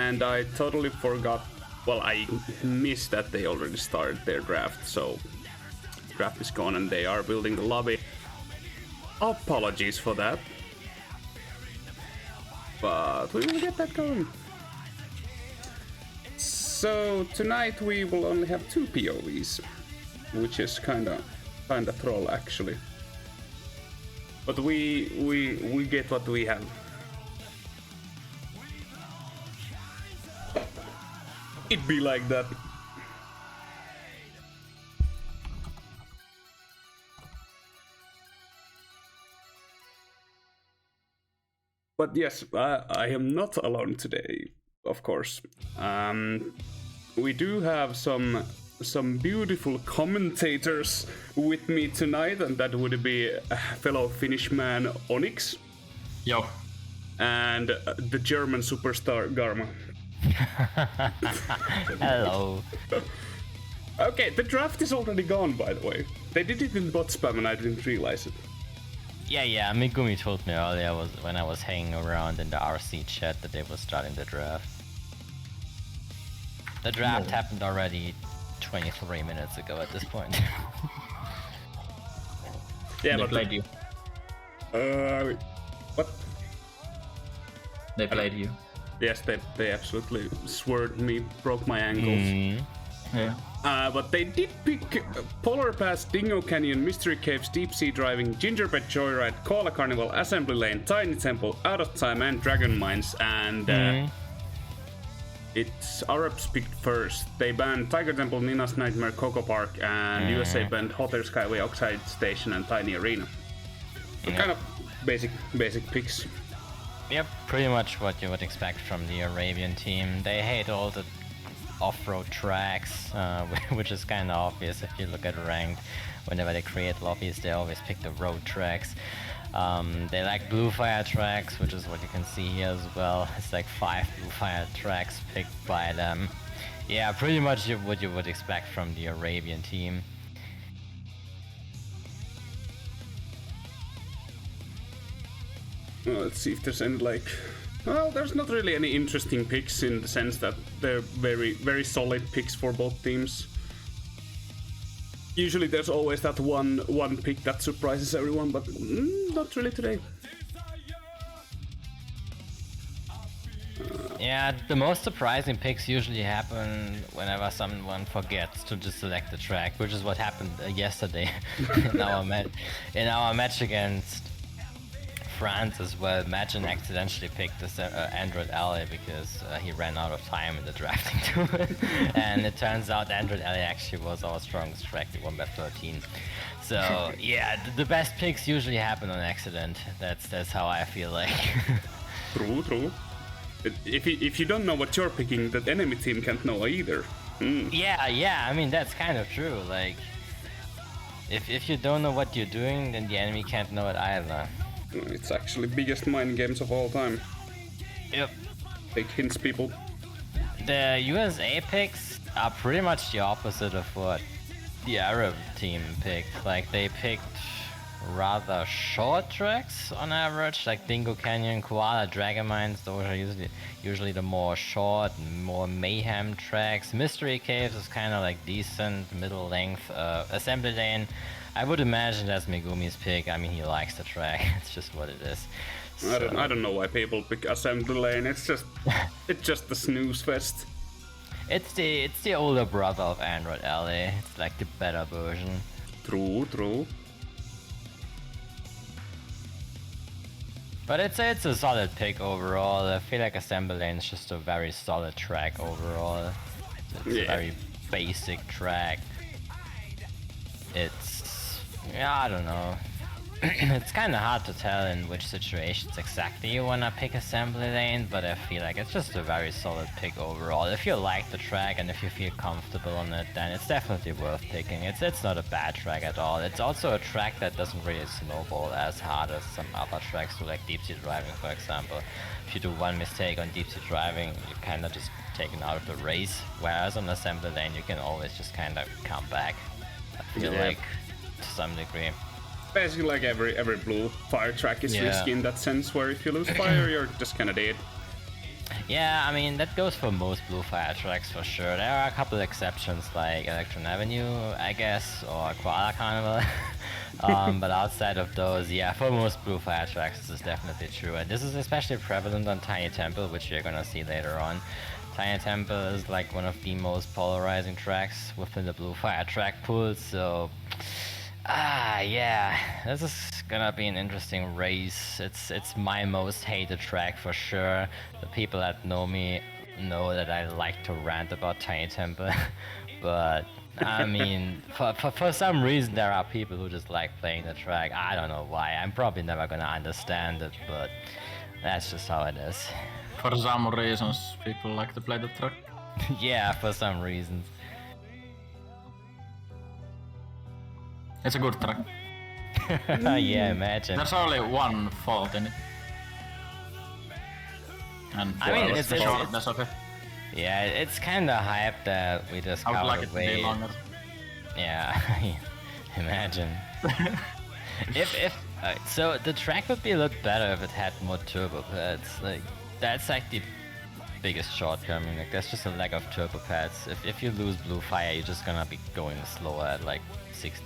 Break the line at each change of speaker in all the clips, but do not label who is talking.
And I totally forgot. Well, I missed that they already started their draft, so draft is gone and they are building the lobby. Apologies for that. But we will get that going. So tonight we will only have 2 POVs, which is kinda troll actually. But we get what we have. It be like that. But yes, I am not alone today, of course. We do have some beautiful commentators with me tonight, and that would be fellow Finnish man Onks.
Yo.
And the German superstar Garma.
Hello.
Okay, the draft is already gone, by the way. They did it in bot spam and I didn't realize it.
Yeah, Megumi told me earlier when I was hanging around in the RC chat that they were starting the draft. The draft happened already 23 minutes ago at this point.
Yeah,
They
but
played you.
What?
They played you.
Yes, they absolutely swerved me, broke my ankles.
Yeah.
But they did pick Polar Pass, Dingo Canyon, Mystery Caves, Deep Sea Driving, Gingerbread Joyride, Koala Carnival, Assembly Lane, Tiny Temple, Out of Time, and Dragon Mines. And it's Arabs picked first. They banned Tiger Temple, Nina's Nightmare, Coco Park, and USA banned Hotel Skyway, Oxide Station, and Tiny Arena. So kind of basic picks.
Yep, pretty much what you would expect from the Arabian team. They hate all the off-road tracks, which is kind of obvious if you look at ranked. Whenever they create lobbies, they always pick the road tracks. They like blue fire tracks, which is what you can see here as well. It's like 5 blue fire tracks picked by them. Yeah, pretty much what you would expect from the Arabian team.
Let's see if there's any well, there's not really any interesting picks in the sense that they're very solid picks for both teams. Usually there's always that one pick that surprises everyone, but not really today.
Yeah, the most surprising picks usually happen whenever someone forgets to just select the track, which is what happened yesterday in our match against France as well. Magin accidentally picked this Android Alley because he ran out of time in the drafting tool. And it turns out Android Alley actually was our strongest track. We won by 13. So yeah, the best picks usually happen on accident. That's how I feel like.
True. If you don't know what you're picking, the enemy team can't know either.
Yeah, I mean that's kind of true. Like if you don't know what you're doing, then the enemy can't know it either.
It's actually biggest mind games of all time.
Yep.
Take hints, people.
The USA picks are pretty much the opposite of what the Arab team picked. Like they picked rather short tracks on average, like Dingo Canyon, Koala, Dragon Mines. Those are usually the more short, more mayhem tracks. Mystery Caves is kind of like decent, middle length. Assembly Lane, I would imagine that's Megumi's pick. I mean, he likes the track. It's just what it is. So.
I don't know why people pick Assembly Lane. It's just the snooze fest.
It's the older brother of Android Alley. It's like the better version.
True.
But it's a solid pick overall. I feel like Assembly Lane is just a very solid track overall. It's a very basic track. I don't know. It's kind of hard to tell in which situations exactly you want to pick Assembly Lane, but I feel like it's just a very solid pick overall. If you like the track and if you feel comfortable on it, then it's definitely worth picking. It's not a bad track at all. It's also a track that doesn't really snowball as hard as some other tracks do, like Deep Sea Driving, for example. If you do one mistake on Deep Sea Driving, you're kind of just taken out of the race, whereas on Assembly Lane you can always just kind of come back. I feel like, to some degree.
Basically, like every blue fire track is risky in that sense, where if you lose fire, you're just kind of dead.
Yeah, I mean, that goes for most Blue Fire tracks for sure. There are a couple exceptions like Electron Avenue, I guess, or Koala Carnival. But outside of those, yeah, for most Blue Fire tracks, this is definitely true. And this is especially prevalent on Tiny Temple, which you're gonna see later on. Tiny Temple is like one of the most polarizing tracks within the Blue Fire track pool, so... yeah, this is gonna be an interesting race. It's my most hated track for sure. The people that know me know that I like to rant about Tiny Temple, but I mean, for some reason there are people who just like playing the track. I don't know why. I'm probably never gonna understand it, but that's just how it is.
For some reasons, people like to play the track.
Yeah, for some reasons.
It's a good track.
Yeah, imagine.
There's only one fault in it. And
I mean,
it's short, that's okay.
Yeah, it's kind of hype that we
I
discovered
would like it to be longer.
Yeah, imagine. So the track would be a lot better if it had more turbo pads. Like that's like the biggest shortcoming. Like there's just a lack of turbo pads. If you lose Blue Fire, you're just gonna be going slower at like 60%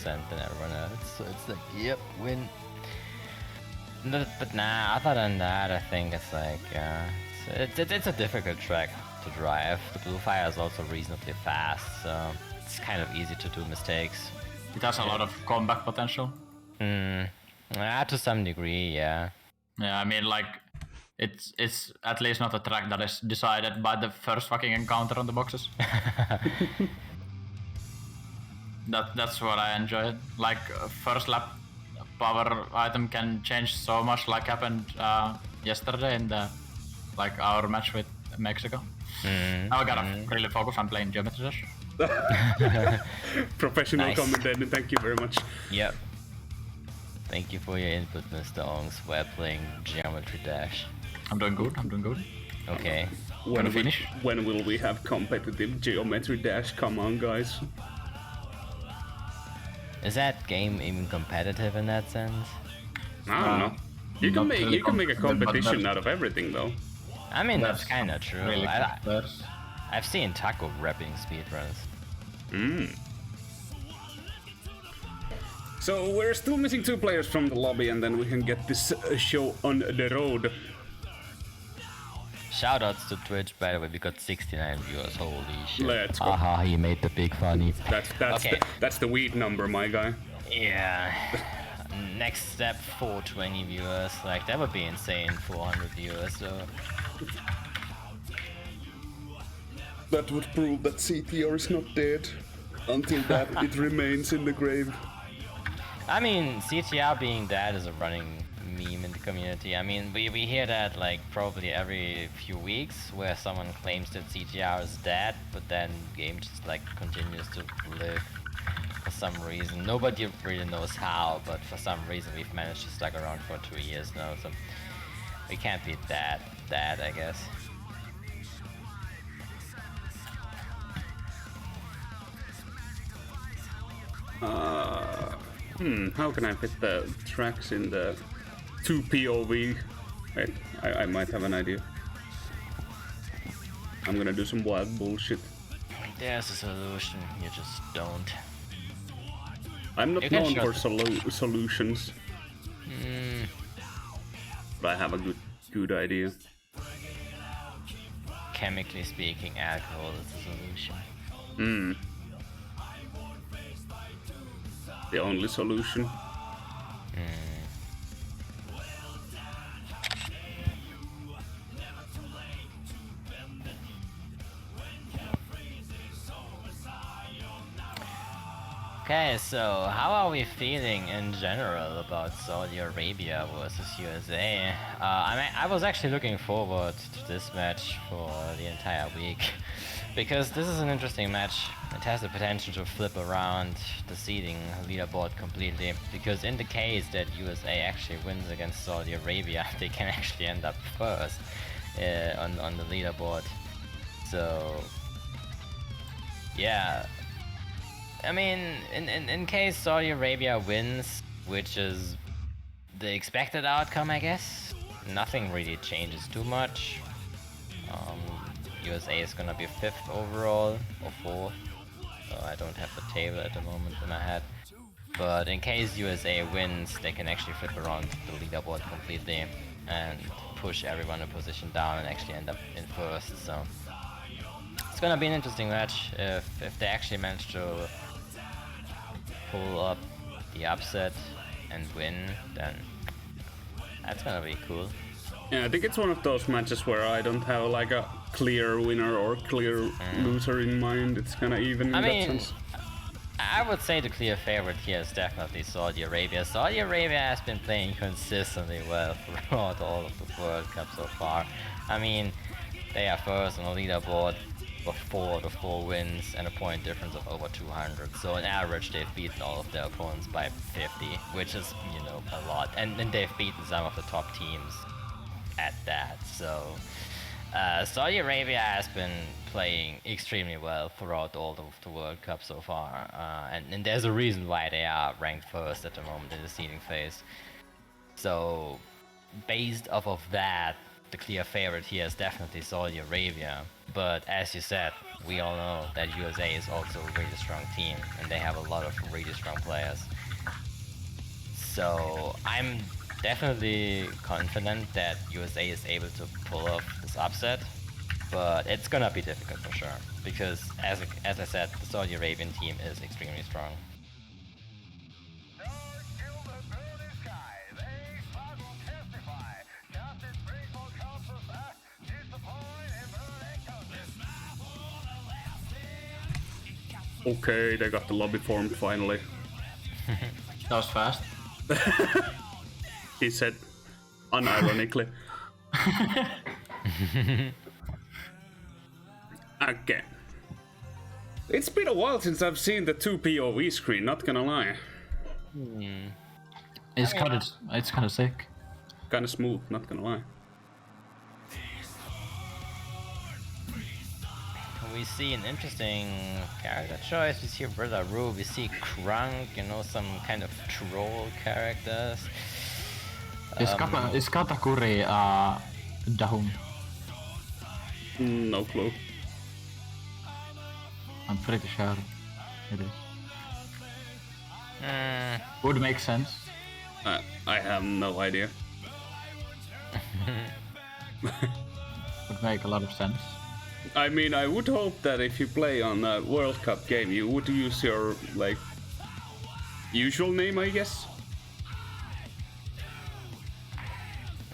than everyone else. So it's like, yep, win. But nah, other than that, I think it's like, it's a difficult track to drive. The Blue Fire is also reasonably fast, so it's kind of easy to do mistakes.
It has a lot of comeback potential.
To some degree, yeah.
Yeah, I mean, like, it's at least not a track that is decided by the first fucking encounter on the boxes. That's what I enjoy. Like, first lap power item can change so much, like happened yesterday in the our match with Mexico. Now I gotta really focus on playing Geometry Dash.
Professional
Nice.
commentator, thank you very much.
Yep. Thank you for your input, Mr. Onks, while playing Geometry Dash.
I'm doing good, I'm doing good.
Okay.
Gonna finish.
When will we have competitive Geometry Dash? Come on, guys.
Is that game even competitive in that sense?
I don't know. You can
Not
make
really
you can make a
competitive, but
competition
that's-
out of everything, though.
I mean, that's
That's
kind of true.
Really first.
I've seen Taco repping speedruns.
So we're still missing 2 players from the lobby, and then we can get this show on the road.
Shoutouts to Twitch, by the way, we got 69 viewers. Holy shit.
Let's go.
Aha, he made the big funny. Okay.
That's the weed number, my guy.
Yeah. Next step, 420 viewers. Like, that would be insane, 400 viewers, so...
That would prove that CTR is not dead. Until that, it remains in the grave.
I mean, CTR being dead is a running meme in the community. I mean, we hear that like probably every few weeks where someone claims that CTR is dead, but then the game just like continues to live for some reason. Nobody really knows how, but for some reason we've managed to stick around for 2 years now, so we can't be that dead, I guess.
How can I fit the tracks in the 2 POV? Wait, I might have an idea. I'm gonna do some wild bullshit.
There's a solution, you just don't.
I'm not
You can
known for
shut-
solutions. But I have a good idea.
Chemically speaking, alcohol is the solution.
The only solution.
Okay, so how are we feeling in general about Saudi Arabia versus USA? I was actually looking forward to this match for the entire week because this is an interesting match. It has the potential to flip around the seeding leaderboard completely, because in the case that USA actually wins against Saudi Arabia, they can actually end up first on the leaderboard. So yeah, I mean, in case Saudi Arabia wins, which is the expected outcome, I guess, nothing really changes too much. USA is gonna be 5th overall, or 4th. So I don't have the table at the moment in my head. But in case USA wins, they can actually flip around the leaderboard completely and push everyone a position down and actually end up in 1st. So it's gonna be an interesting match. If they actually manage to pull up the upset and win, then that's gonna be cool.
Yeah, I think it's one of those matches where I don't have like a clear winner or clear loser in mind. It's kind of even in that sense.
I would say the clear favorite here is definitely Saudi Arabia. Saudi Arabia has been playing consistently well throughout all of the World Cup so far. I mean, they are first on the leaderboard with 4 to 4 wins and a point difference of over 200. So on average, they've beaten all of their opponents by 50, which is, you know, a lot. And they've beaten some of the top teams at that. So Saudi Arabia has been playing extremely well throughout all of the World Cup so far, and there's a reason why they are ranked first at the moment in the seeding phase. So based off of that, the clear favorite here is definitely Saudi Arabia. But as you said, we all know that USA is also a really strong team, and they have a lot of really strong players. So I'm definitely confident that USA is able to pull off this upset, but it's gonna be difficult for sure, because as I said, the Saudi Arabian team is extremely strong.
Okay, they got the lobby formed finally.
That was fast.
He said unironically. Okay. It's been a while since I've seen the 2 POV screen, not gonna lie.
It's kind of sick.
Kinda smooth, not gonna lie.
We see an interesting character choice. We see Brother Roo, we see Krunk, you know, some kind of troll characters.
Is Katakuri Dahum?
No clue.
I'm pretty sure it is. Would make sense.
I have no idea.
Would make a lot of sense.
I mean, I would hope that if you play on a World Cup game, you would use your, like, usual name, I guess?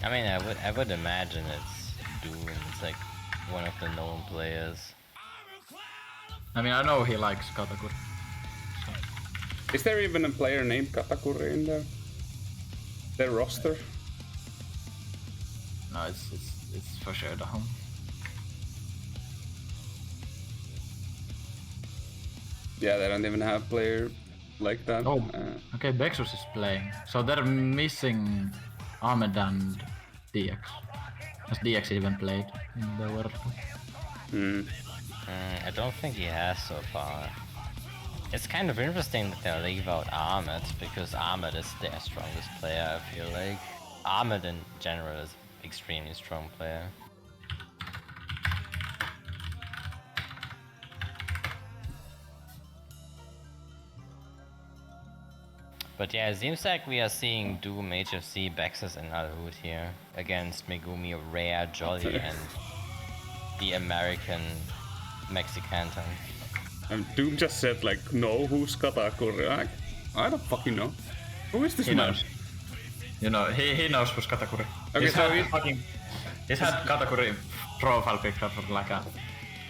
I mean, I would imagine it's Doom. It's like one of the known players.
I mean, I know he likes Katakuri.
Is there even a player named Katakuri in their roster?
No, it's for sure Dahum.
Yeah, they don't even have a player like that.
Oh, okay, Bexus is playing. So they're missing Ahmed and DX. Has DX even played in the World Cup?
I don't think he has so far. It's kind of interesting that they leave out Ahmed, because Ahmed is their strongest player, I feel like. Ahmed in general is an extremely strong player. But yeah, it seems like we are seeing Doom, HFC, Bexus, and Alhood here against Megumi, Rare, Jolly, and the American Mexicanton.
And Doom just said, like, no, who's Katakuri? I don't fucking know. Who is this man?
Knows. You know, he knows who's Katakuri.
Okay, so
he's had Katakuri profile picture for like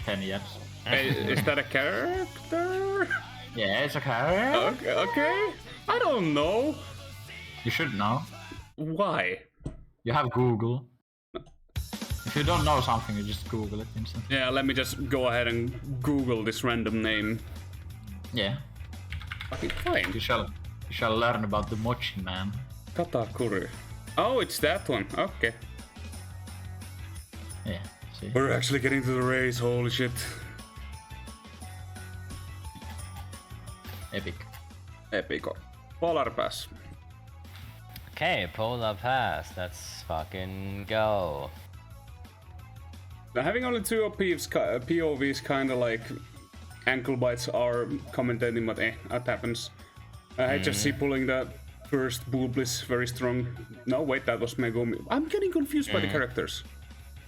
10 years.
Is that a character?
Yeah, it's a character.
Okay. I don't know.
You should know.
Why?
You have Google. If you don't know something, you just Google it instantly.
Yeah, let me just go ahead and Google this random name.
Yeah.
Fucking fine.
You shall learn about the Mochi Man.
Katakuri. Oh, it's that one. Okay.
Yeah, see.
We're actually getting to the race, holy shit. Epico. Polar Pass.
Okay, Polar Pass, let's fucking go.
Having only two POVs kind of like ankle bites are commentating, but that happens. HFC pulling the first Booblis very strong. No, wait, that was Megumi. I'm getting confused by the characters.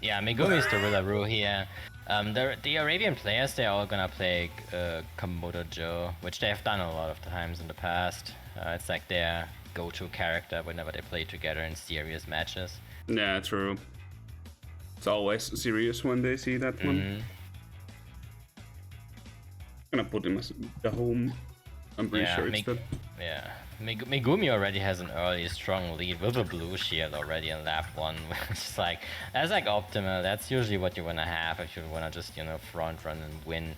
Yeah, Megumi's the Rillaru here. The Arabian players, they're all gonna play Komodo Joe, which they have done a lot of times in the past. It's like their go-to character whenever they play together in serious matches.
Yeah, true. It's always serious when they see that one. I'm gonna put him as the home. I'm pretty sure it's the...
Yeah, Megumi already has an early strong lead with a blue shield already in lap 1, which is like, that's like optimal. That's usually what you wanna have if you wanna just, you know, front run and win.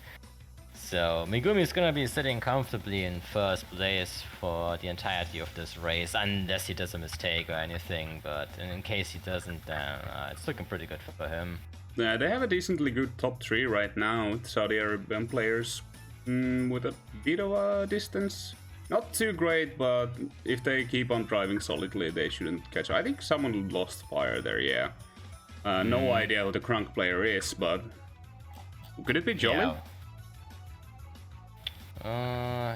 So Megumi is gonna be sitting comfortably in first place for the entirety of this race, unless he does a mistake or anything, but in case he doesn't, then it's looking pretty good for him.
Yeah, they have a decently good top 3 right now, Saudi Arabian players, with a bit of a distance. Not too great, but if they keep on driving solidly, they shouldn't catch. I think someone lost fire there, yeah. No idea who the Crunk player is, but could it be Jolly?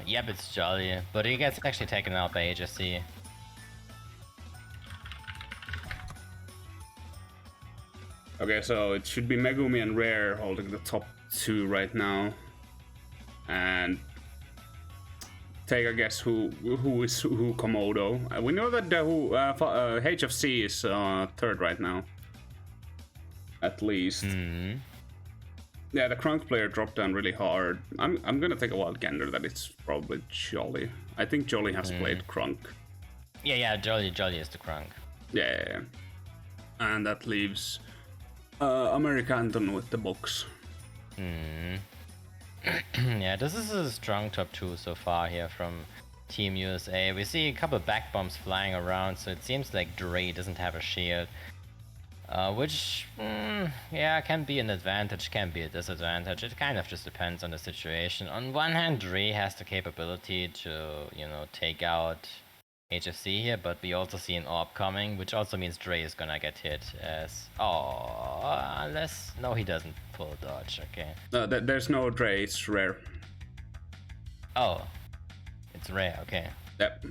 Yep, it's Jolly, but he gets actually taken out by HFC.
Okay, so it should be Megumi and Rare holding the top 2 right now. And take a guess who is who Komodo. We know that HFC is 3rd right now. At least. Yeah, the Crunk player dropped down really hard. I'm gonna take a wild gander that it's probably Jolly. I think Jolly has played Crunk.
Yeah, Jolly is the Crunk.
Yeah. And that leaves Americanton with the box.
Yeah, this is a strong top 2 so far here from Team USA. We see a couple back bombs flying around, so it seems like Dre doesn't have a shield. Which, yeah, can be an advantage, can be a disadvantage. It kind of just depends on the situation. On one hand, Dre has the capability to, you know, take out HFC here, but we also see an orb coming, which also means Dre is gonna get hit as... unless... No, he doesn't pull dodge, okay.
There's no Dre, it's Rare.
Oh. It's Rare, okay.
Yep.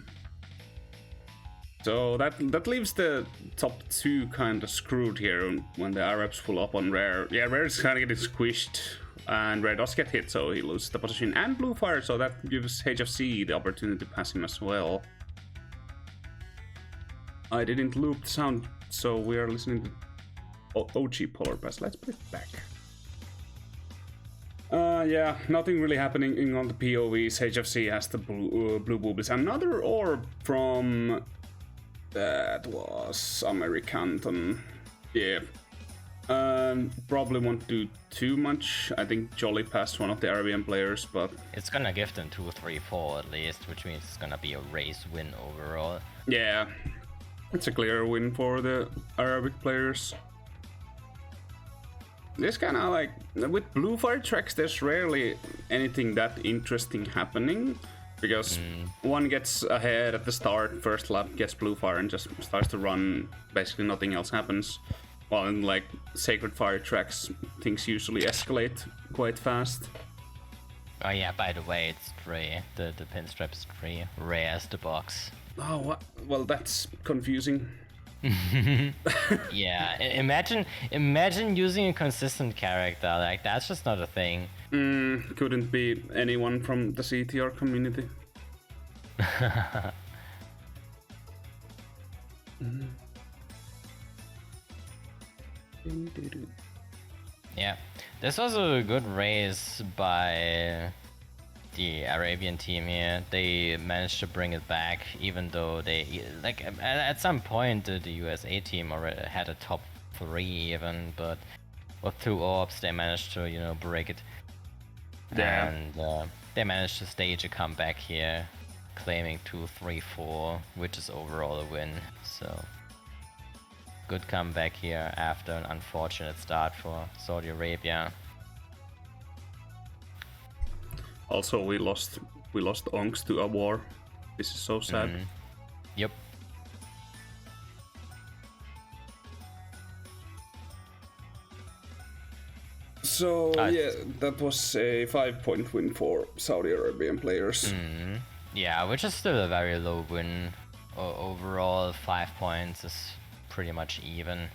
So that leaves the top 2 kind of screwed here when the Arabs pull up on Rare. Yeah, Rare is kind of getting squished, and Rare does get hit, so he loses the position and blue fire, so that gives HFC the opportunity to pass him as well. I didn't loop the sound, so we are listening to OG Polar Pass. Let's put it back. Yeah, nothing really happening on the POVs. HFC has the blue boobies. Another orb from... That was Americanton. Yeah. Probably won't do too much. I think Jolly passed one of the Arabian players, but...
It's gonna give them 2, 3, 4 at least, which means it's gonna be a race win overall.
Yeah. It's a clear win for the Arabic players. This kind of like... With blue fire tracks, there's rarely anything that interesting happening. Because one gets ahead at the start, first lap, gets blue fire and just starts to run. Basically nothing else happens. While in like Sacred Fire tracks, things usually escalate quite fast.
Oh yeah, by the way, it's Dre. The pinstripe is Dre. Rare's the box.
Oh, what? Well, that's confusing.
Yeah, imagine using a consistent character. Like, that's just not a thing.
Couldn't be anyone from the CTR community.
Yeah, this was a good race by the Arabian team here. They managed to bring it back, even though they, like, at some point the USA team already had a top 3 even, but with 2 orbs they managed to, you know, break it. Yeah. And they managed to stage a comeback here, claiming 2, 3, 4, which is overall a win. So good comeback here after an unfortunate start for Saudi Arabia.
Also, we lost Onks to a war. This is so sad.
Yep.
So yeah, that was a 5-point win for Saudi Arabian players.
Yeah, which is still a very low win. Overall, 5 points is pretty much even.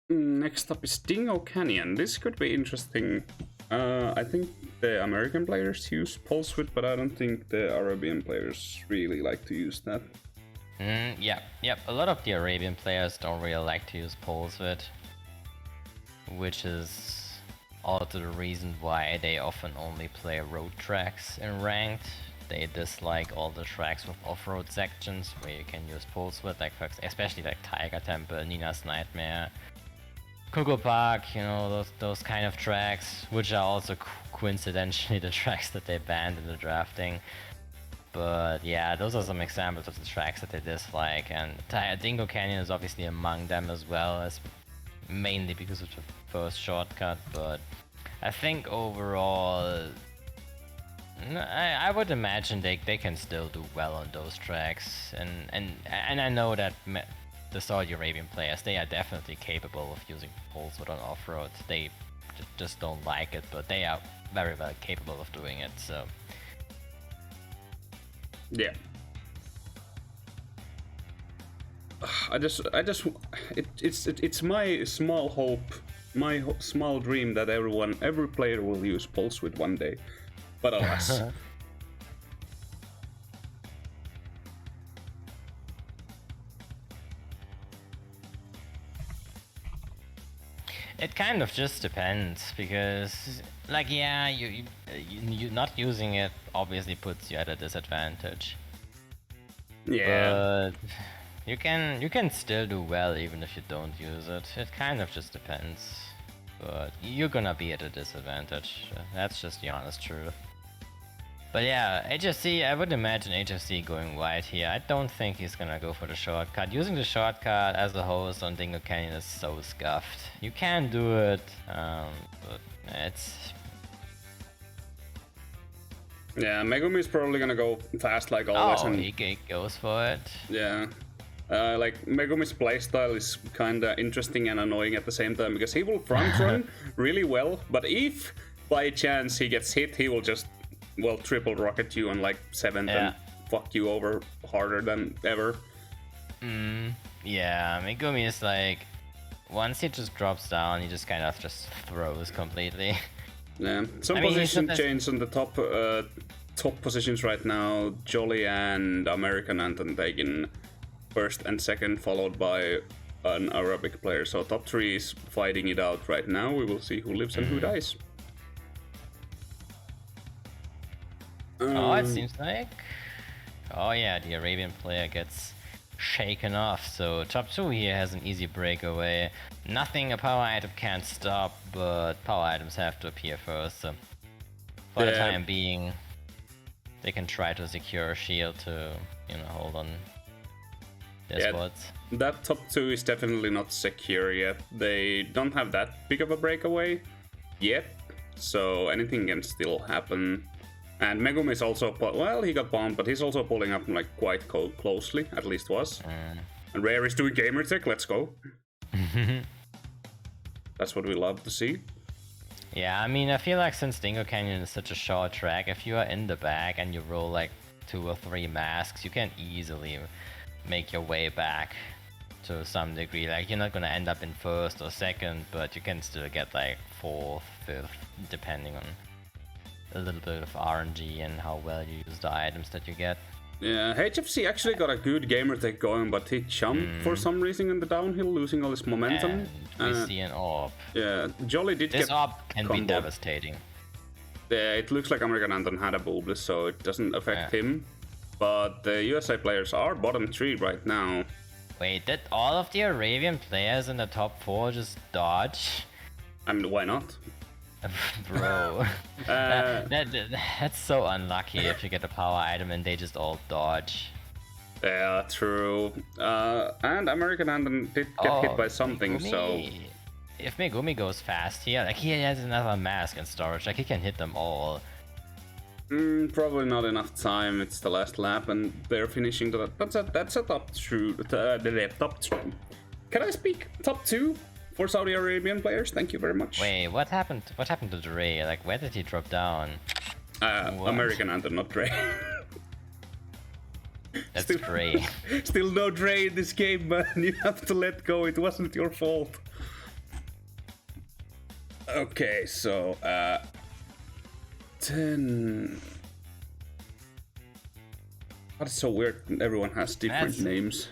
Next up is Dingo Canyon. This could be interesting. I think the American players use pulse width, but I don't think the Arabian players really like to use that.
Yep. A lot of the Arabian players don't really like to use pulse width, which is also the reason why they often only play road tracks in ranked. They dislike all the tracks with off-road sections where you can use pulse width, like especially like Tiger Temple, Nina's Nightmare, Coco Park, you know, those kind of tracks, which are also coincidentally the tracks that they banned in the drafting. But yeah, those are some examples of the tracks that they dislike, and Dingo Canyon is obviously among them as well, as mainly because of the first shortcut. But I think overall, I would imagine they can still do well on those tracks, and I know that the Saudi Arabian players, they are definitely capable of using pulse width on off-road. They just don't like it, but they are very well capable of doing it. So
yeah, it's my small hope, my small dream that every player will use pulse width one day, but alas.
it kind of just depends, because like, yeah, you not using it obviously puts you at a disadvantage.
Yeah.
But you can still do well even if you don't use it. It kind of just depends. But you're gonna be at a disadvantage. That's just the honest truth. But yeah, HFC, I would imagine HFC going wide here. I don't think he's gonna go for the shortcut. Using the shortcut as a host on Dingo Canyon is so scuffed. You can do it, but it's...
Yeah, Megumi is probably gonna go fast like always.
Oh,
and
he goes for it.
yeah. Like, Megumi's playstyle is kinda interesting and annoying at the same time, because he will front run really well, but if by chance he gets hit, he will just, well, triple rocket you on like 7th and fuck you over harder than ever.
Yeah, Megumi is like, once he just drops down, he just kind of just throws completely.
Yeah, some position change on the top positions right now. Jolly and American Anthem taking first and second, followed by an Arabic player. So top 3 is fighting it out right now. We will see who lives and who dies.
Oh, it seems like... Oh yeah, the Arabian player gets shaken off, so top 2 here has an easy breakaway. Nothing a power item can't stop, but power items have to appear first, so for the time being, they can try to secure a shield to, you know, hold on their spots.
That top 2 is definitely not secure yet. They don't have that big of a breakaway yet, so anything can still happen. And Megumi is also, well, he got bombed, but he's also pulling up like quite closely, at least was. And Rare is doing gamertech, let's go. That's what we love to see.
Yeah, I mean, I feel like since Dingo Canyon is such a short track, if you are in the back and you roll like 2 or 3 masks, you can easily make your way back to some degree. Like, you're not gonna end up in 1st or 2nd, but you can still get like 4th, 5th, depending on a little bit of RNG and how well you use the items that you get.
Yeah, HFC actually got a good gamertech going, but he jumped for some reason in the downhill, losing all his momentum.
And we see an orb.
Yeah, Jolly did
this
get
orb can
combo.
be devastating.
Yeah, it looks like American Anthem had a boobless, so it doesn't affect him. But the USA players are bottom 3 right now.
Wait, did all of the Arabian players in the top 4 just dodge?
I mean, why not?
Bro, that's so unlucky if you get a power item and they just all dodge.
Yeah, true. And American Anthem did get hit by something,
Megumi.
so...
If Megumi goes fast here, like he has another mask in storage, like he can hit them all.
Probably not enough time. It's the last lap, and they're finishing the. That's a top two. The top two. Can I speak top two for Saudi Arabian players? Thank you very much.
Wait, what happened? What happened to Dre? Like, where did he drop down?
American anthem, not Dre.
That's Dre.
Still no Dre in this game, man. You have to let go. It wasn't your fault. Okay, so 10. That's so weird. Everyone has different names.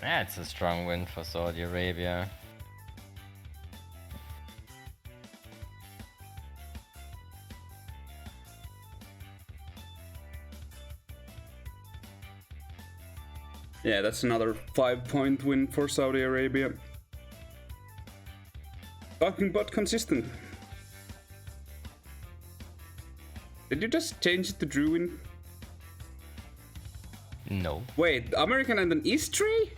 That's a strong win for Saudi Arabia.
Yeah, that's another 5-point win for Saudi Arabia. Talking about consistent. Did you just change it to Druin?
No.
Wait, American and an Eastray?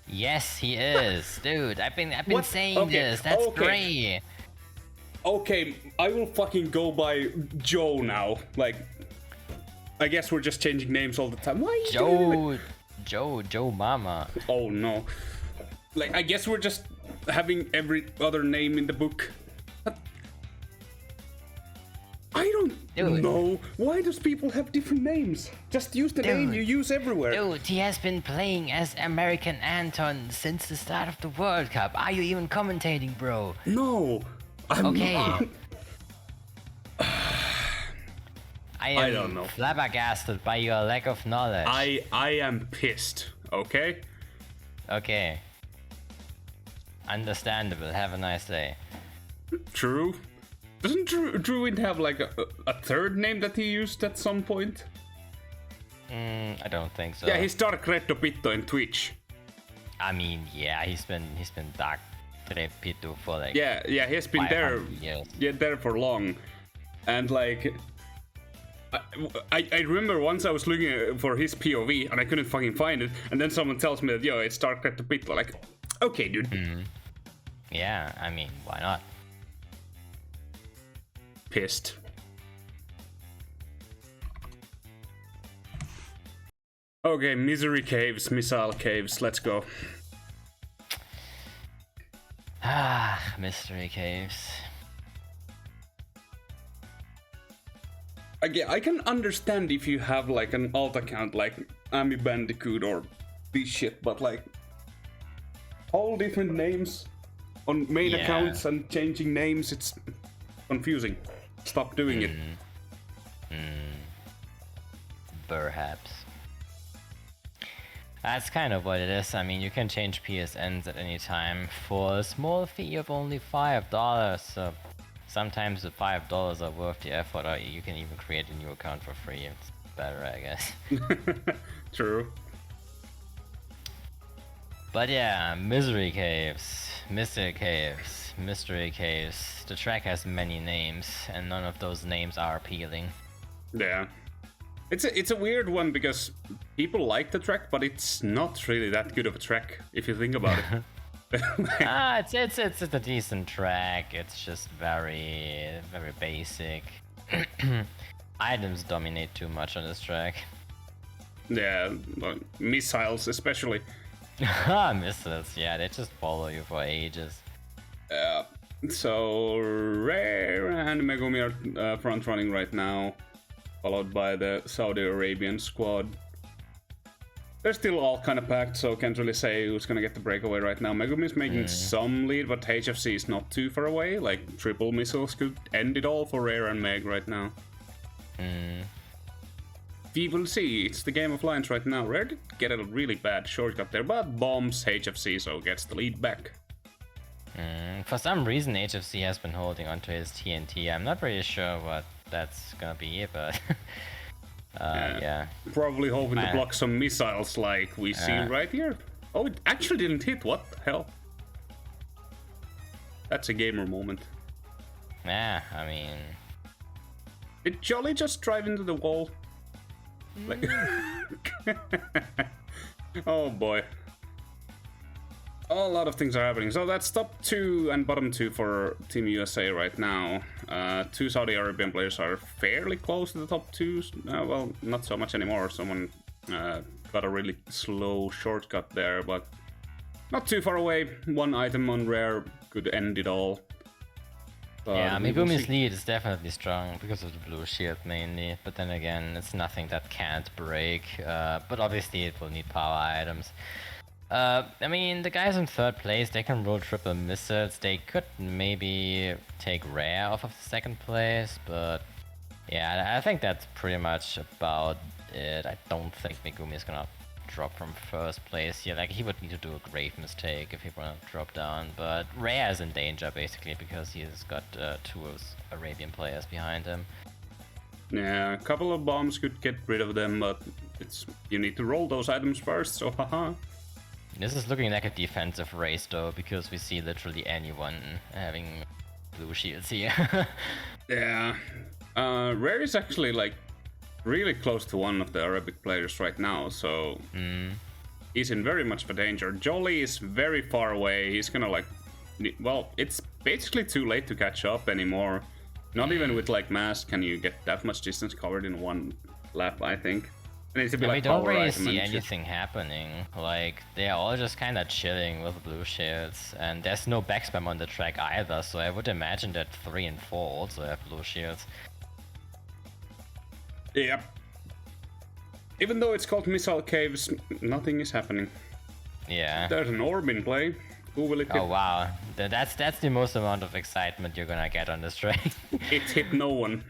Yes, he is, dude. I've been
What?
saying
Okay,
this. That's
okay.
great.
Okay, I will fucking go by Joe now. Like, I guess we're just changing names all the time. Why are you doing it?
Joe Mama.
Oh no. Like, I guess we're just having every other name in the book. I don't know. Why does people have different names? Just use the name you use everywhere.
Dude, he has been playing as American Anton since the start of the World Cup. Are you even commentating, bro?
No. I'm
Okay.
not.
I
don't know.
flabbergasted by your lack of knowledge.
I am pissed, okay?
Okay. Understandable. Have a nice day.
True. Doesn't Druid have like a third name that he used at some point?
I don't think so.
Yeah, he's Dark Red Topito in Twitch.
I mean, yeah, he's been Dark Trepito for like
Yeah, he has been there.
500 years.
Yeah, there for long, and like. I remember once I was looking for his POV and I couldn't fucking find it, and then someone tells me that yo, it's Dark Red Topito. Like, okay, dude.
Yeah, I mean, why not?
Pissed. Okay, Misery Caves, Missile Caves, let's go.
Mystery caves.
I can understand if you have like an alt account like Amy Bandicoot or this shit, but like all different names on main accounts and changing names, it's confusing. Stop doing it.
Perhaps. That's kind of what it is. I mean, you can change PSNs at any time for a small fee of only $5. So sometimes the $5 are worth the effort, or you can even create a new account for free. It's better, I guess.
True.
But yeah, Misery Caves, Mystery Caves, Mystery Caves. The track has many names, and none of those names are appealing.
Yeah. It's a weird one because people like the track, but it's not really that good of a track if you think about it.
It's a decent track. It's just very basic. Items dominate too much on this track.
Yeah, missiles especially.
Missiles, yeah, they just follow you for ages.
So Rare and Megumi are front running right now, followed by the Saudi Arabian squad. They're still all kind of packed, so can't really say who's gonna get the breakaway right now. Megumi is making some lead, but HFC is not too far away. Like, triple missiles could end it all for Rare and Meg right now. We will see. It's the game of lines right now. Rare did get a really bad shortcut there, but bombs HFC, so gets the lead back.
For some reason, HFC has been holding onto his TNT. I'm not really sure what that's gonna be, but yeah.
Probably hoping to block some missiles like we see right here. Oh, it actually didn't hit. What the hell? That's a gamer moment.
Yeah, I mean...
Did Jolly just drive into the wall? Like... Oh boy. A lot of things are happening. So that's top 2 and bottom 2 for Team USA right now. 2 Saudi Arabian players are fairly close to the top 2s. Well, not so much anymore. Someone got a really slow shortcut there, but not too far away. One item on rare could end it all. But
yeah, Megumi's lead is definitely strong because of the blue shield mainly, but then again, it's nothing that can't break, but obviously it will need power items. I mean, the guys in 3rd place, they can roll triple missiles, they could maybe take rare off of the 2nd place, but yeah, I think that's pretty much about it. I don't think Megumi is gonna drop from 1st place here. Like, he would need to do a grave mistake if he wanna drop down, but Rare is in danger basically because he's got 2 Arabian players behind him.
Yeah, a couple of bombs could get rid of them, but you need to roll those items first, so haha.
This is looking like a defensive race though, because we see literally anyone having blue shields here.
Yeah, Rare is actually like really close to one of the Arabic players right now, so he's in very much of a danger. Jolly is very far away. He's gonna like, well, it's basically too late to catch up anymore. Not even with like mass can you get that much distance covered in one lap, I think. It needs to be like
we don't
power
really
item
see
and
anything happening. Like, they're all just kind of chilling with blue shields, and there's no backspam on the track either, so I would imagine that 3 and 4 also have blue shields.
Yep. Even though it's called Missile Caves, nothing is happening.
Yeah.
There's an orb in play. Who will it hit?
Oh wow, that's the most amount of excitement you're gonna get on this track.
It hit no one.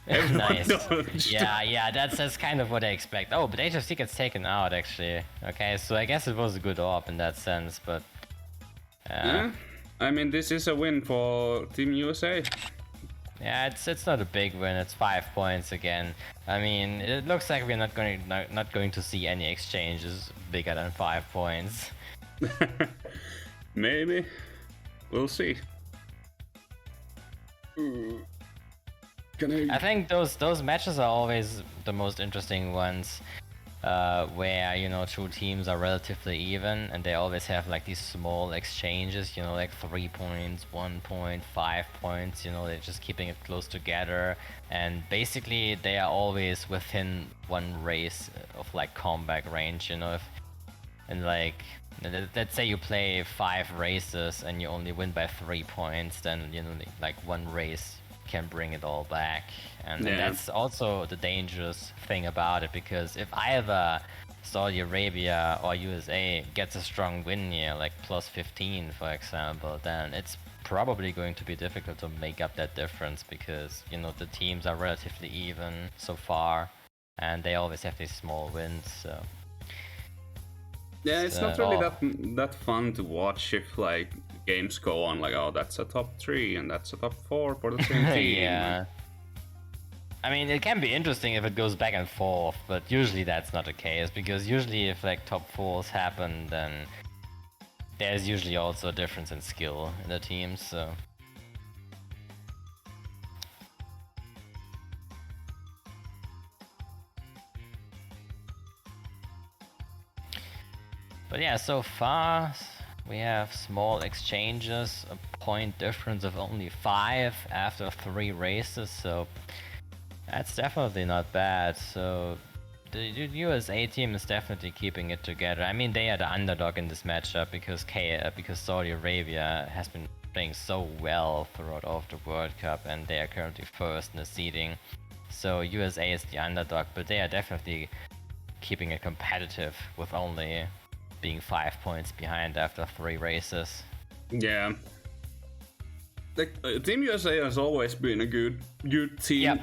Everyone
Nice.
dodged.
Yeah, that's kind of what I expect. Oh, but HFC gets taken out actually. Okay, so I guess it was a good orb in that sense, but
Yeah. I mean, this is a win for Team USA.
yeah, it's not a big win. It's 5 points again. I mean, it looks like we're not going to see any exchanges bigger than 5 points.
Maybe. We'll see.
I think those matches are always the most interesting ones, where, you know, 2 teams are relatively even and they always have like these small exchanges, you know, like 3 points, 1 point, 5 points, you know, they're just keeping it close together, and basically they are always within 1 race of like comeback range, you know. And like, let's say you play 5 races and you only win by 3 points, then, you know, like 1 race can bring it all back. And that's also the dangerous thing about it, because if either Saudi Arabia or USA gets a strong win here, like plus 15 for example, then it's probably going to be difficult to make up that difference, because, you know, the teams are relatively even so far and they always have these small wins, so
yeah, it's not really that fun to watch if like games go on like, oh, that's a top 3 and that's a top 4 for the same team.
Yeah. I mean, it can be interesting if it goes back and forth, but usually that's not the case, because usually if like top 4s happen, then there's usually also a difference in skill in the teams, so. But yeah, so far we have small exchanges, a point difference of only 5 after 3 races, so that's definitely not bad. So the USA team is definitely keeping it together. I mean, they are the underdog in this matchup because Saudi Arabia has been playing so well throughout all of the World Cup, and they are currently 1st in the seeding. So USA is the underdog, but they are definitely keeping it competitive with only being 5 points behind after 3 races.
Yeah. Team USA has always been a good team.
Yep.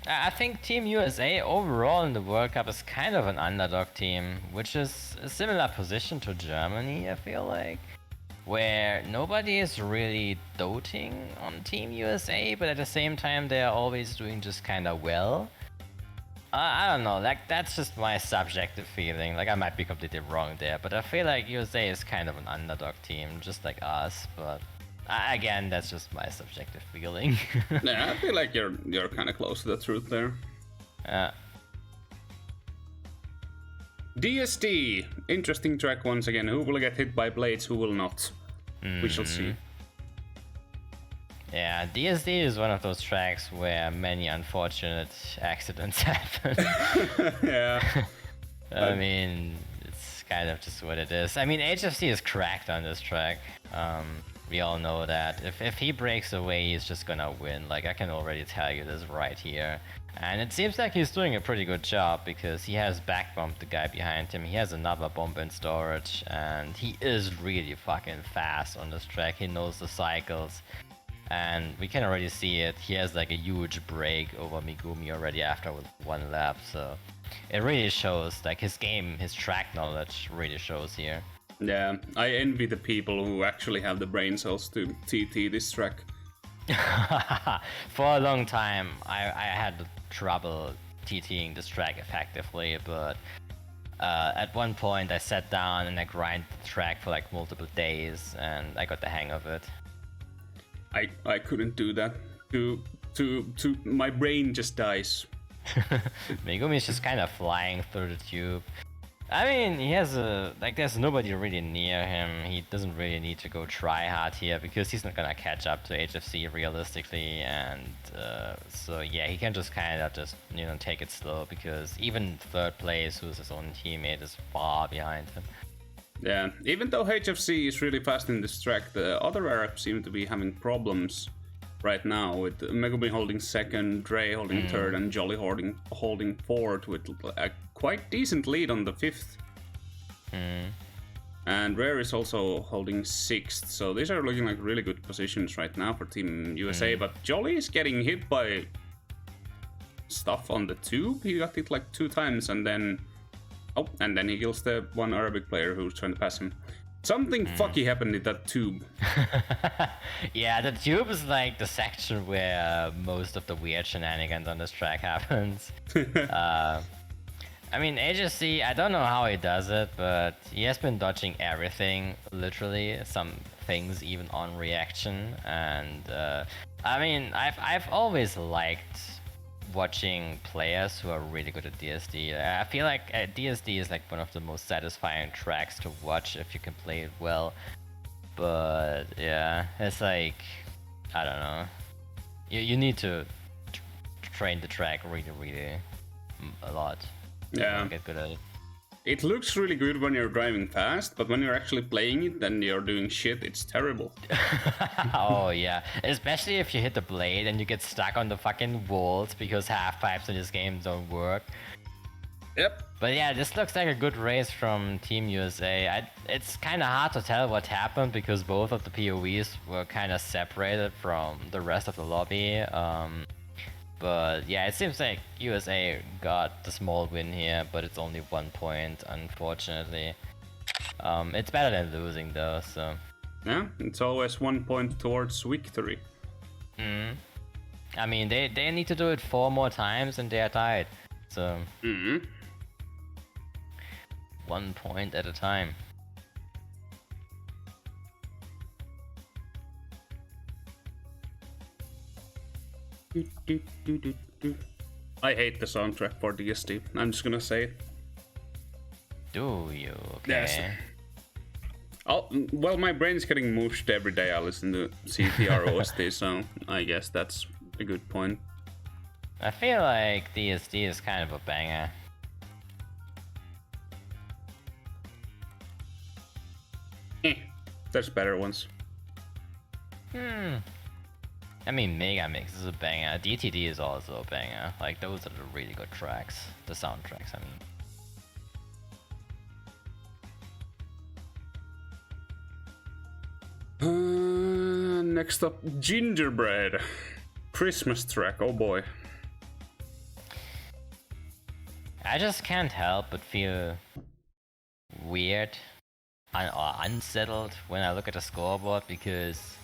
I think Team USA overall in the World Cup is kind of an underdog team, which is a similar position to Germany, I feel like, where nobody is really doting on Team USA, but at the same time they are always doing just kind of well. I don't know, like, that's just my subjective feeling. Like, I might be completely wrong there, but I feel like USA is kind of an underdog team, just like us, but again, that's just my subjective feeling.
Yeah, I feel like you're kind of close to the truth there. DSD, interesting track once again. Who will get hit by blades, who will not? We shall see.
Yeah, DSD is one of those tracks where many unfortunate accidents happen.
Yeah.
I mean, it's kind of just what it is. I mean, HFC is cracked on this track. We all know that. If he breaks away, he's just gonna win. Like, I can already tell you this right here. And it seems like he's doing a pretty good job because he has back bumped the guy behind him. He has another bomb in storage, and he is really fucking fast on this track. He knows the cycles, and we can already see it. He has like a huge break over Megumi already after one lap, so it really shows. Like, his game, his track knowledge really shows here.
Yeah, I envy the people who actually have the brain cells to TT this track.
For a long time, I had trouble TTing this track effectively, but at one point I sat down and I grinded the track for like multiple days, and I got the hang of it.
I couldn't do that. My brain just dies.
Megumi's just kind of flying through the tube. I mean, he has there's nobody really near him. He doesn't really need to go try hard here because he's not gonna catch up to HFC realistically, and so yeah, he can just kind of just, you know, take it slow because even third place, who's his own teammate, is far behind him.
Yeah, even though HFC is really fast in this track, the other Arabs seem to be having problems right now, with Megumi holding second, Dre holding third, and Jolly holding fourth with a quite decent lead on the fifth. And Rare is also holding sixth, so these are looking like really good positions right now for Team USA, but Jolly is getting hit by stuff on the tube. He got hit like 2 times, and then he kills the one Arabic player who's trying to pass him. Something fucky happened in that tube.
Yeah, the tube is like the section where most of the weird shenanigans on this track happens. I mean, HSC, I don't know how he does it, but he has been dodging everything, literally, some things even on reaction, and I mean, I've always liked watching players who are really good at DSD. I feel like DSD is like one of the most satisfying tracks to watch if you can play it well. But yeah, it's like, I don't know. You need to train the track really a lot.
Yeah.
To get good at it.
It looks really good when you're driving fast, but when you're actually playing it, then you're doing shit. It's terrible.
Oh yeah, especially if you hit the blade and you get stuck on the fucking walls because half pipes in this game don't work.
Yep.
But yeah, this looks like a good race from Team USA. It's kind of hard to tell what happened because both of the POVs were kind of separated from the rest of the lobby. But yeah, it seems like USA got the small win here, but it's only 1 point, unfortunately. It's better than losing though, so...
Yeah, it's always 1 point towards victory.
I mean, they need to do it 4 more times and they are tied. So... 1 point at a time.
I hate the soundtrack for DSD. I'm just gonna say it.
Do you? Okay.
Yes. Well, my brain's getting mushed every day. I listen to CTR OST, so I guess that's a good point.
I feel like DSD is kind of a banger.
There's better ones.
I mean, Mega Mix is a banger. DTD is also a banger. Like, those are the really good tracks. The soundtracks, I
mean. Next up, Gingerbread. Christmas track, oh boy.
I just can't help but feel weird or unsettled when I look at the scoreboard because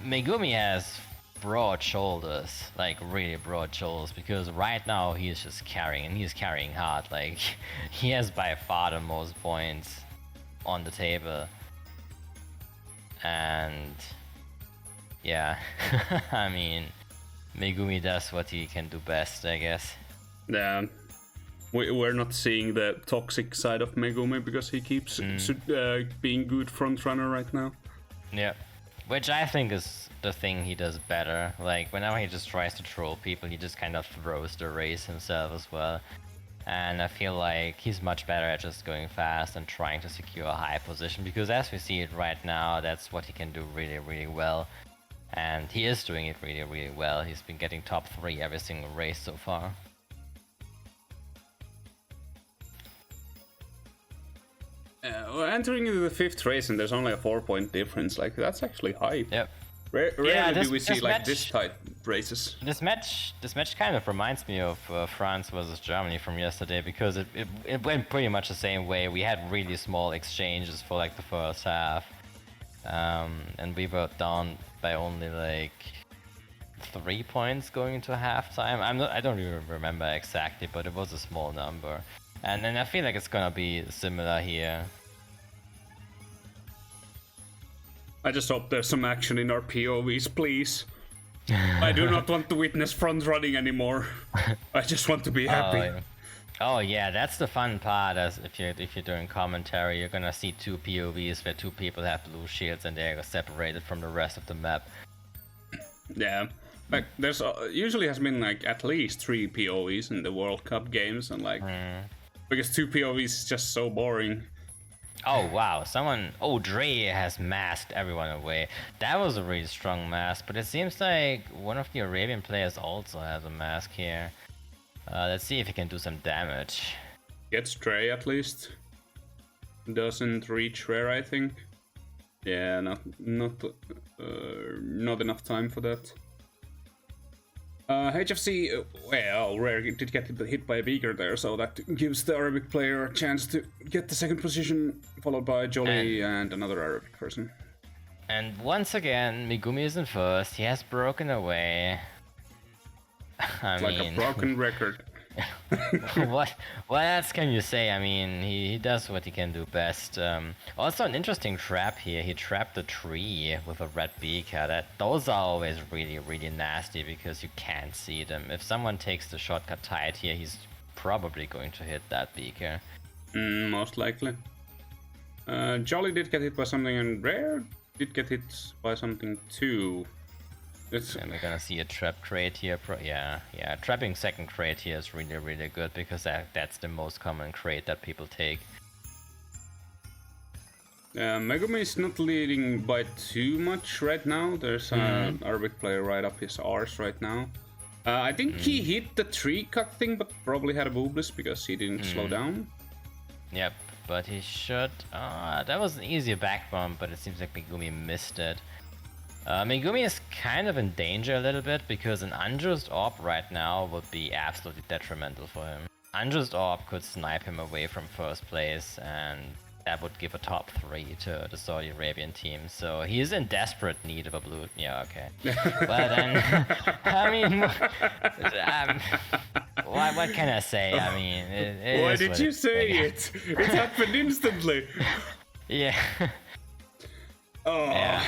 Megumi has broad shoulders, like really broad shoulders, because right now he's just carrying, and he's carrying hard. Like, he has by far the most points on the table. And yeah, I mean, Megumi does what he can do best, I guess.
Yeah. we're not seeing the toxic side of Megumi because he keeps being good front runner right now.
Yeah, which I think is the thing he does better. Like whenever he just tries to troll people, he just kind of throws the race himself as well. And I feel like he's much better at just going fast and trying to secure a high position, because as we see it right now, that's what he can do really, really well. And he is doing it really, really well. He's been getting top 3 every single race so far.
Entering into the 5th race and there's only a 4-point difference, like that's actually high.
Yep.
Rarely do we see like this tight races.
This match kind of reminds me of France versus Germany from yesterday, because it went pretty much the same way. We had really small exchanges for like the first half, and we were down by only like 3 points going into halftime. I don't even remember exactly, but it was a small number. And then I feel like it's gonna be similar here.
I just hope there's some action in our POVs, please. I do not want to witness front running anymore. I just want to be happy.
Oh yeah, that's the fun part. As if you're doing commentary, you're gonna see 2 POVs where 2 people have blue shields and they're separated from the rest of the map.
Yeah, like there's usually has been like at least 3 POVs in the World Cup games, and like because 2 POVs is just so boring.
Oh wow, Dre has masked everyone away. That was a really strong mask, but it seems like one of the Arabian players also has a mask here. Let's see if he can do some damage.
Gets Dre at least. Doesn't reach Rare, I think. Yeah, not enough time for that. HFC, well, Rare did get hit by a beaker there, so that gives the Arabic player a chance to get the 2nd position, followed by Jolly and another Arabic person.
And once again, Megumi is in 1st. He has broken away. I mean,
like a broken record.
what else can you say? I mean, he does what he can do best. Also, an interesting trap here. He trapped a tree with a red beaker. Those are always really, really nasty because you can't see them. If someone takes the shortcut tight here, he's probably going to hit that beaker.
Most likely. Jolly did get hit by something, and Rare did get hit by something too.
And we're gonna see a trap crate here. Yeah, trapping 2nd crate here is really, really good, because that's the most common crate that people take.
Megumi is not leading by too much right now. There's an Arabic player right up his arse right now. I think he hit the tree cut thing, but probably had a boobless because he didn't slow down.
Yep, but he should... that was an easier back bomb, but it seems like Megumi missed it. Megumi is kind of in danger a little bit, because an unjust AWP right now would be absolutely detrimental for him. Unjust AWP could snipe him away from 1st place, and that would give a top 3 to the Saudi Arabian team. So he is in desperate need of a blue... Yeah, okay. But then, I mean, what can I say? I mean,
why did you say it? It happened instantly.
Yeah.
Oh.
Yeah.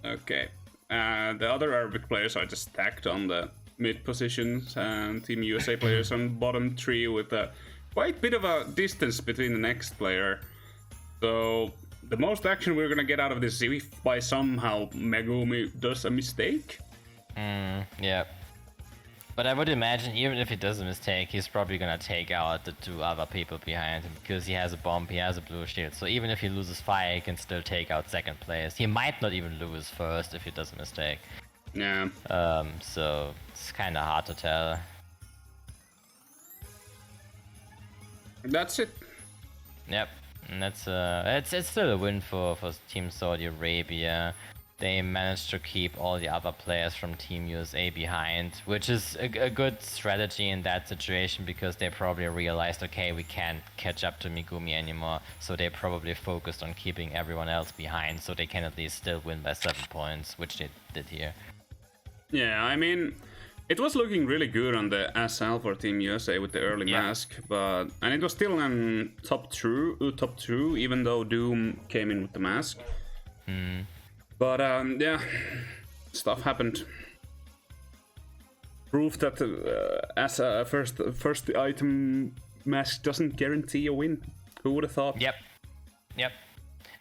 Okay. The other Arabic players are just stacked on the mid positions, and Team USA players on bottom 3 with a quite bit of a distance between the next player. So the most action we're gonna get out of this is if by somehow Megumi does a mistake.
Yeah. But I would imagine even if he does a mistake, he's probably gonna take out the 2 other people behind him, because he has a bomb, he has a blue shield. So even if he loses fire, he can still take out 2nd place. He might not even lose 1st if he does a mistake.
Yeah.
So it's kind of hard to tell.
That's it.
Yep, and that's it's still a win for Team Saudi Arabia. They managed to keep all the other players from Team USA behind, which is a good strategy in that situation, because they probably realized, okay, we can't catch up to Megumi anymore, so they probably focused on keeping everyone else behind, so they can at least still win by 7 points, which they did here.
Yeah, I mean, it was looking really good on the SL for Team USA with the early mask, and it was still on top 2, even though Doom came in with the mask. But yeah, stuff happened. Proof that as a first item mask doesn't guarantee a win. Who would have thought?
Yep.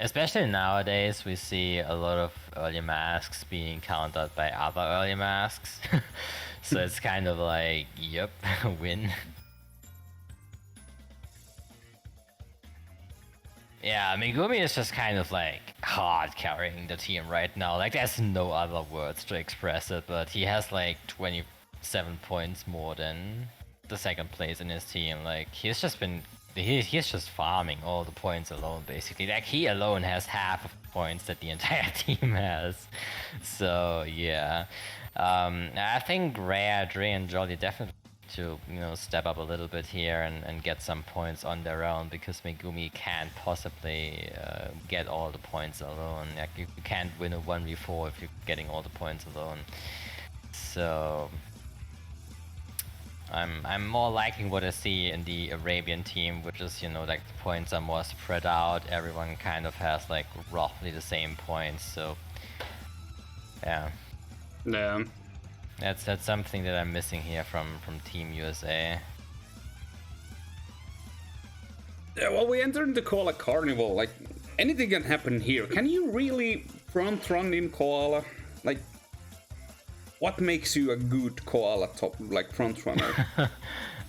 Especially nowadays, we see a lot of early masks being countered by other early masks. So it's kind of like, yep, win. Yeah, Megumi is just kind of like hard carrying the team right now. Like there's no other words to express it, but he has like 27 points more than the second place in his team. Like he's just farming all the points alone, basically. Like he alone has half of the points that the entire team has. So yeah, I think Rare, Dre, and Jolly definitely to step up a little bit here and get some points on their own, because Megumi can't possibly get all the points alone. Like you can't win a 1v4 if you're getting all the points alone. So I'm more liking what I see in the Arabian team, which is like the points are more spread out. Everyone kind of has like roughly the same points. So yeah. That's something that I'm missing here from Team USA.
Yeah, well, we entered the Koala Carnival. Like, anything can happen here. Can you really front run in Koala? Like, what makes you a good Koala front runner?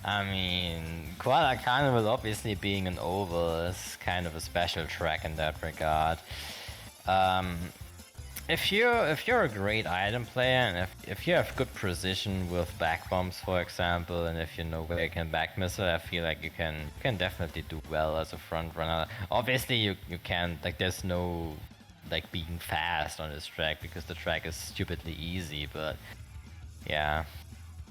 I mean, Koala Carnival obviously being an oval is kind of a special track in that regard. If you're a great item player, and if you have good precision with back bombs, for example, and if you know where you can back missile, I feel like you can definitely do well as a front runner. Obviously, you can't, like, there's no like being fast on this track because the track is stupidly easy. But yeah,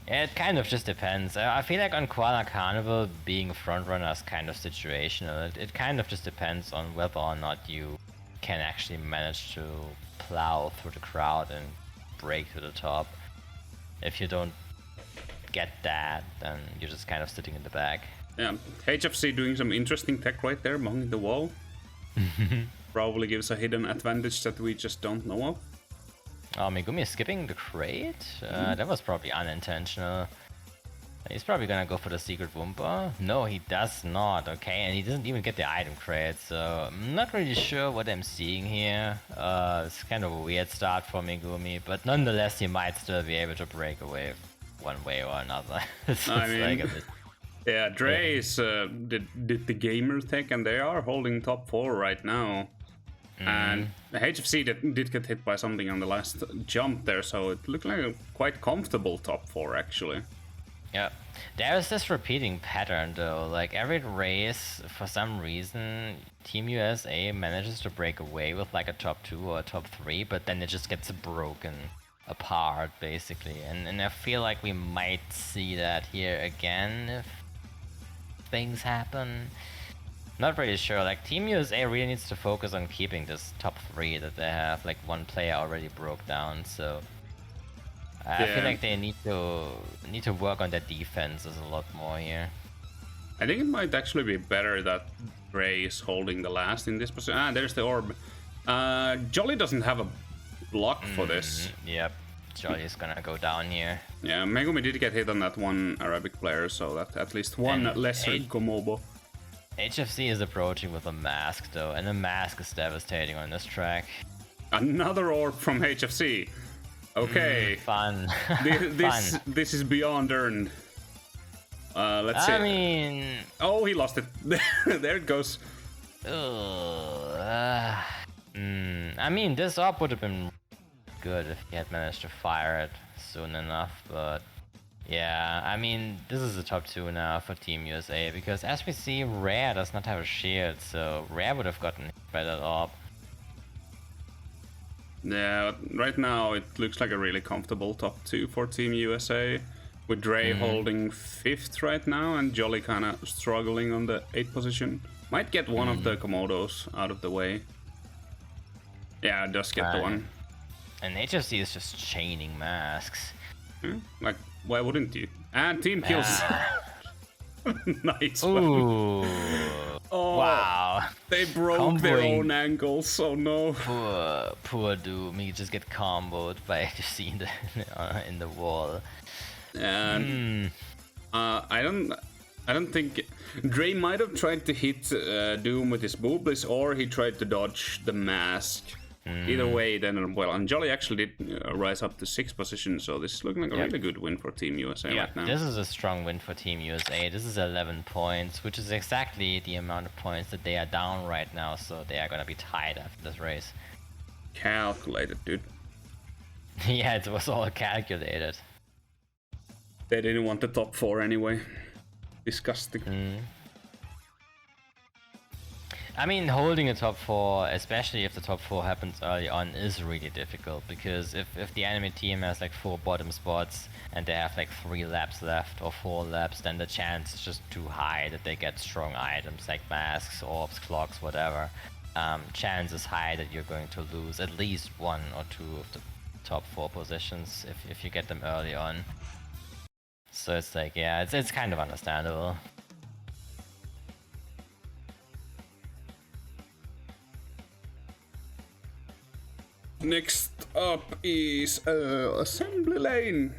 it kind of just depends. I feel like on Koala Carnival, being a front runner is kind of situational. It kind of just depends on whether or not you can actually manage to plow through the crowd and break to the top. If you don't get that, then you're just kind of sitting in the back.
Yeah, HFC doing some interesting tech right there, behind the wall. Probably gives a hidden advantage that we just don't know of.
Oh, Megumi is skipping the crate? That was probably unintentional. He's probably gonna go for the secret Wumpa. No, he does not, okay? And he doesn't even get the item crate, so I'm not really sure what I'm seeing here. It's kind of a weird start for Megumi, but nonetheless he might still be able to break away one way or another.
Yeah, Dre's did the gamer tech, and they are holding top 4 right now. And HFC did get hit by something on the last jump there, so it looked like a quite comfortable top 4 actually.
Yeah, there's this repeating pattern though. Like every race, for some reason, Team USA manages to break away with like a top 2 or a top 3, but then it just gets broken apart basically. And I feel like we might see that here again if things happen. Not really sure. Like Team USA really needs to focus on keeping this top 3 that they have. Like one player already broke down, so I feel like they need to work on their defenses a lot more here.
I think it might actually be better that Ray is holding the last in this position. Ah, there's the orb. Jolly doesn't have a block for this.
Yep, Jolly is gonna go down here.
Yeah, Megumi did get hit on that one Arabic player, so that at least one lesser Komobo.
HFC is approaching with a mask though, and the mask is devastating on this track.
Another orb from HFC. Okay.
Fun.
This is beyond earned. Let's see.
I mean...
Oh, he lost it. There it goes.
I mean, this orb would have been good if he had managed to fire it soon enough, but... Yeah, I mean, this is a top 2 now for Team USA, because as we see, Rare does not have a shield, so Rare would have gotten hit by that orb.
Yeah, right now it looks like a really comfortable top 2 for Team USA, with Dre holding 5th right now and Jolly kind of struggling on the 8th position. Might get one of the Komodos out of the way. Yeah, just get the one.
And HFC is just chaining masks.
Like, why wouldn't you? And team kills. Nice.
Ooh.
Oh,
wow.
They broke their own ankles, so no.
Poor Doom. He just get comboed by HFC in the wall.
And I don't think Dre might have tried to hit Doom with his Boobliss, or he tried to dodge the mask. Either way, then well, and Jolly actually did rise up to 6th position, so this is looking like a really good win for Team USA right now.
This is a strong win for Team USA. This is 11 points, which is exactly the amount of points that they are down right now, so they are gonna be tied after this race.
Calculated, dude.
Yeah, it was all calculated.
They didn't want the top 4 anyway. Disgusting.
I mean, holding a top 4, especially if the top 4 happens early on, is really difficult, because if the enemy team has like 4 bottom spots and they have like 3 laps left or 4 laps, then the chance is just too high that they get strong items like masks, orbs, clocks, whatever. Chance is high that you're going to lose at least 1 or 2 of the top 4 positions if you get them early on. So it's like, yeah, it's kind of understandable.
Next up is assembly lane.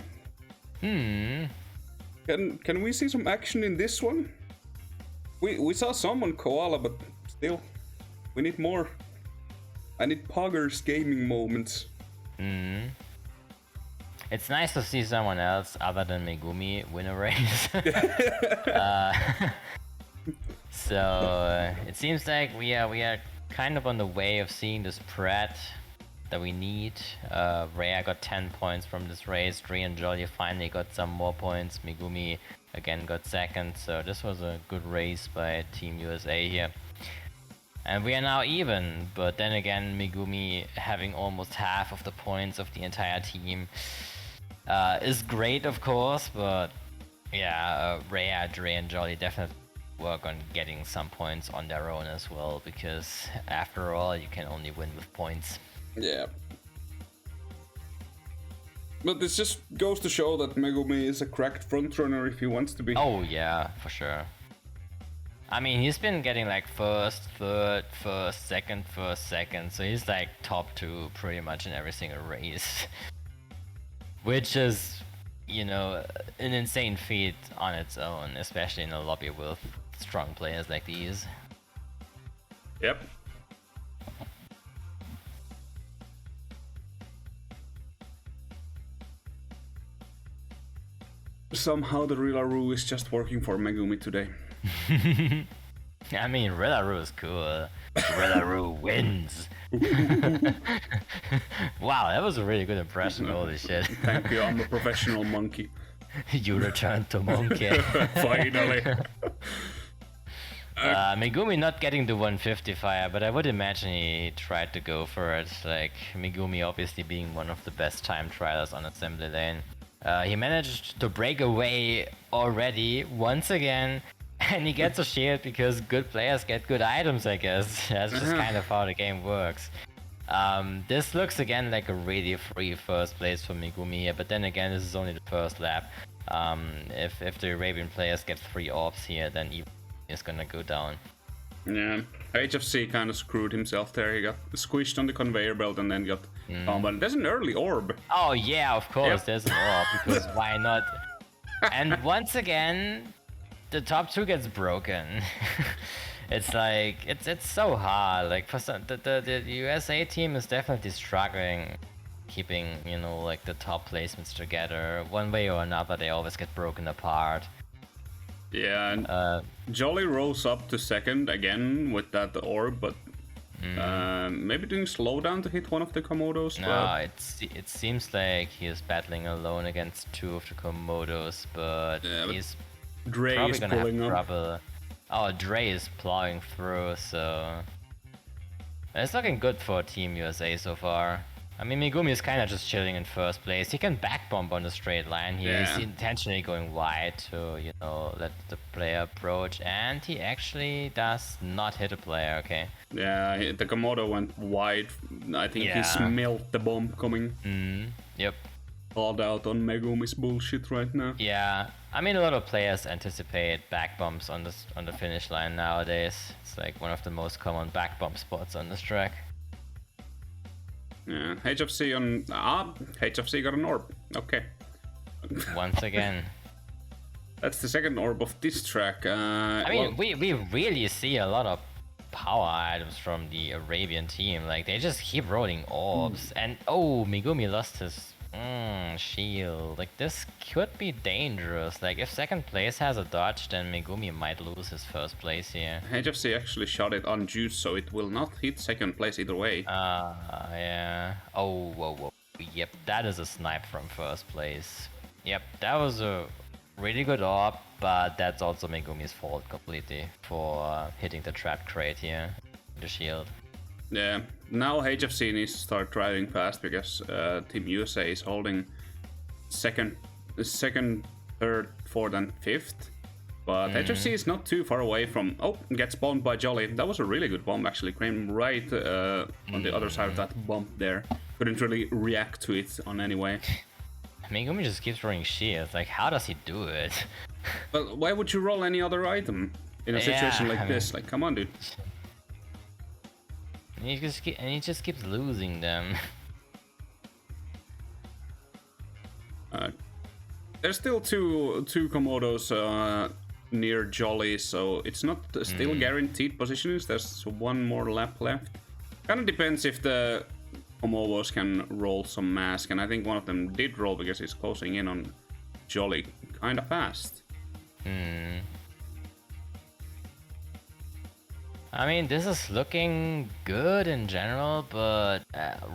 Can we see some action in this one? We saw some on Koala, but still, we need more. I need Poggers gaming moments.
It's nice to see someone else other than Megumi win a race. So it seems like we are kind of on the way of seeing the spread that we need. Rhea got 10 points from this race. Dre and Jolly finally got some more points. Megumi again got 2nd. So this was a good race by Team USA here. And we are now even, but then again, Megumi having almost half of the points of the entire team is great, of course, but yeah, Rhea, Dre and Jolly definitely work on getting some points on their own as well, because after all, you can only win with points.
Yeah. But this just goes to show that Megumi is a cracked frontrunner if he wants to be.
Oh yeah, for sure. I mean, he's been getting like first, third, first, second, so he's like top 2 pretty much in every single race. Which is, you know, an insane feat on its own, especially in a lobby with strong players like these.
Yep. Somehow the Rillaru is just working for Megumi today.
I mean, Rillaru is cool. Rillaru wins. Wow, that was a really good impression. Holy shit.
Thank you, I'm a professional monkey.
You returned to monkey.
Finally.
Megumi not getting the 150 fire, but I would imagine he tried to go for it. Like, Megumi obviously being one of the best time trialers on assembly lane. He managed to break away already once again, and he gets a shield because good players get good items, I guess. That's just kind of how the game works. This looks again like a really free first place for Megumi here, but then again, this is only the first lap. If the Arabian players get 3 orbs here, then even is gonna go down.
Yeah, HFC kind of screwed himself there. He got squished on the conveyor belt and then got but there's an early orb.
Oh yeah, of course, there's an orb, because why not? And once again, the top 2 gets broken. It's like, it's so hard. Like, for some, the USA team is definitely struggling keeping, you know, like the top placements together. One way or another, they always get broken apart.
Yeah, and Jolly rose up to 2nd again with that orb, but maybe didn't slow down to hit one of the Komodos.
No,
but...
it seems like he is battling alone against 2 of the Komodos, but he's
Dre
probably
is
gonna have
pulling up.
trouble. Oh, Dre is plowing through, so it's looking good for Team USA so far. I mean, Megumi is kind of just chilling in first place. He can back bomb on the straight line here.
Yeah.
He's intentionally going wide to, you know, let the player approach, and he actually does not hit a player, okay?
Yeah, the Komodo went wide. I think he smelled the bomb coming.
Yep.
Called out on Megumi's bullshit right now.
Yeah, I mean, a lot of players anticipate back bombs on the finish line nowadays. It's like one of the most common back bomb spots on this track.
Yeah, HFC on... HFC got an orb. Okay.
once again.
That's the second orb of this track.
I mean, we really see a lot of power items from the Arabian team. Like, they just keep rolling orbs. And, oh, Megumi lost his shield. Like, this could be dangerous. Like, if second place has a dodge, then Megumi might lose his first place here.
HFC actually shot it on juice, so it will not hit second place either way.
Yeah. Oh, whoa. Yep, that is a snipe from first place. Yep, that was a really good orb, but that's also Megumi's fault completely for hitting the trap crate here, the shield.
Yeah, now HFC needs to start driving fast because Team USA is holding second, third, fourth, and fifth. But HFC is not too far away from. Oh, gets bombed by Jolly. That was a really good bomb actually. Came right on the other side of that bump there. Couldn't really react to it on any way.
Megumi just keeps throwing shields. Like, how does he do it?
Well, why would you roll any other item in a situation like this? Like, come on, dude.
And he just keeps losing them.
There's still two Komodos near Jolly, so it's not still guaranteed positions. There's one more lap left. Kind of depends if the Komodos can roll some mask, and I think one of them did roll because he's closing in on Jolly kind of fast.
I mean, this is looking good in general, but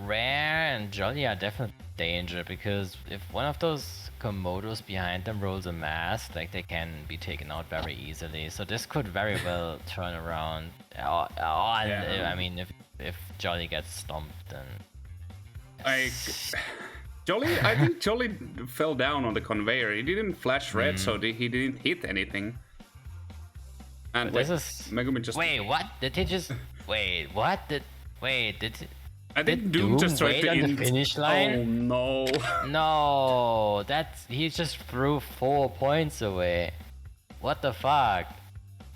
Rare and Jolly are definitely danger, because if one of those Komodos behind them rolls a mask, like, they can be taken out very easily. So this could very well turn around. I mean, if Jolly gets stomped, then...
I think Jolly fell down on the conveyor. He didn't flash red, so he didn't hit anything. And Megumi just...
Wait, what? Did he just... Wait, what? Did
I think Doom just tried to
on the finish line?
Oh no.
No, he just threw 4 points away. What the fuck?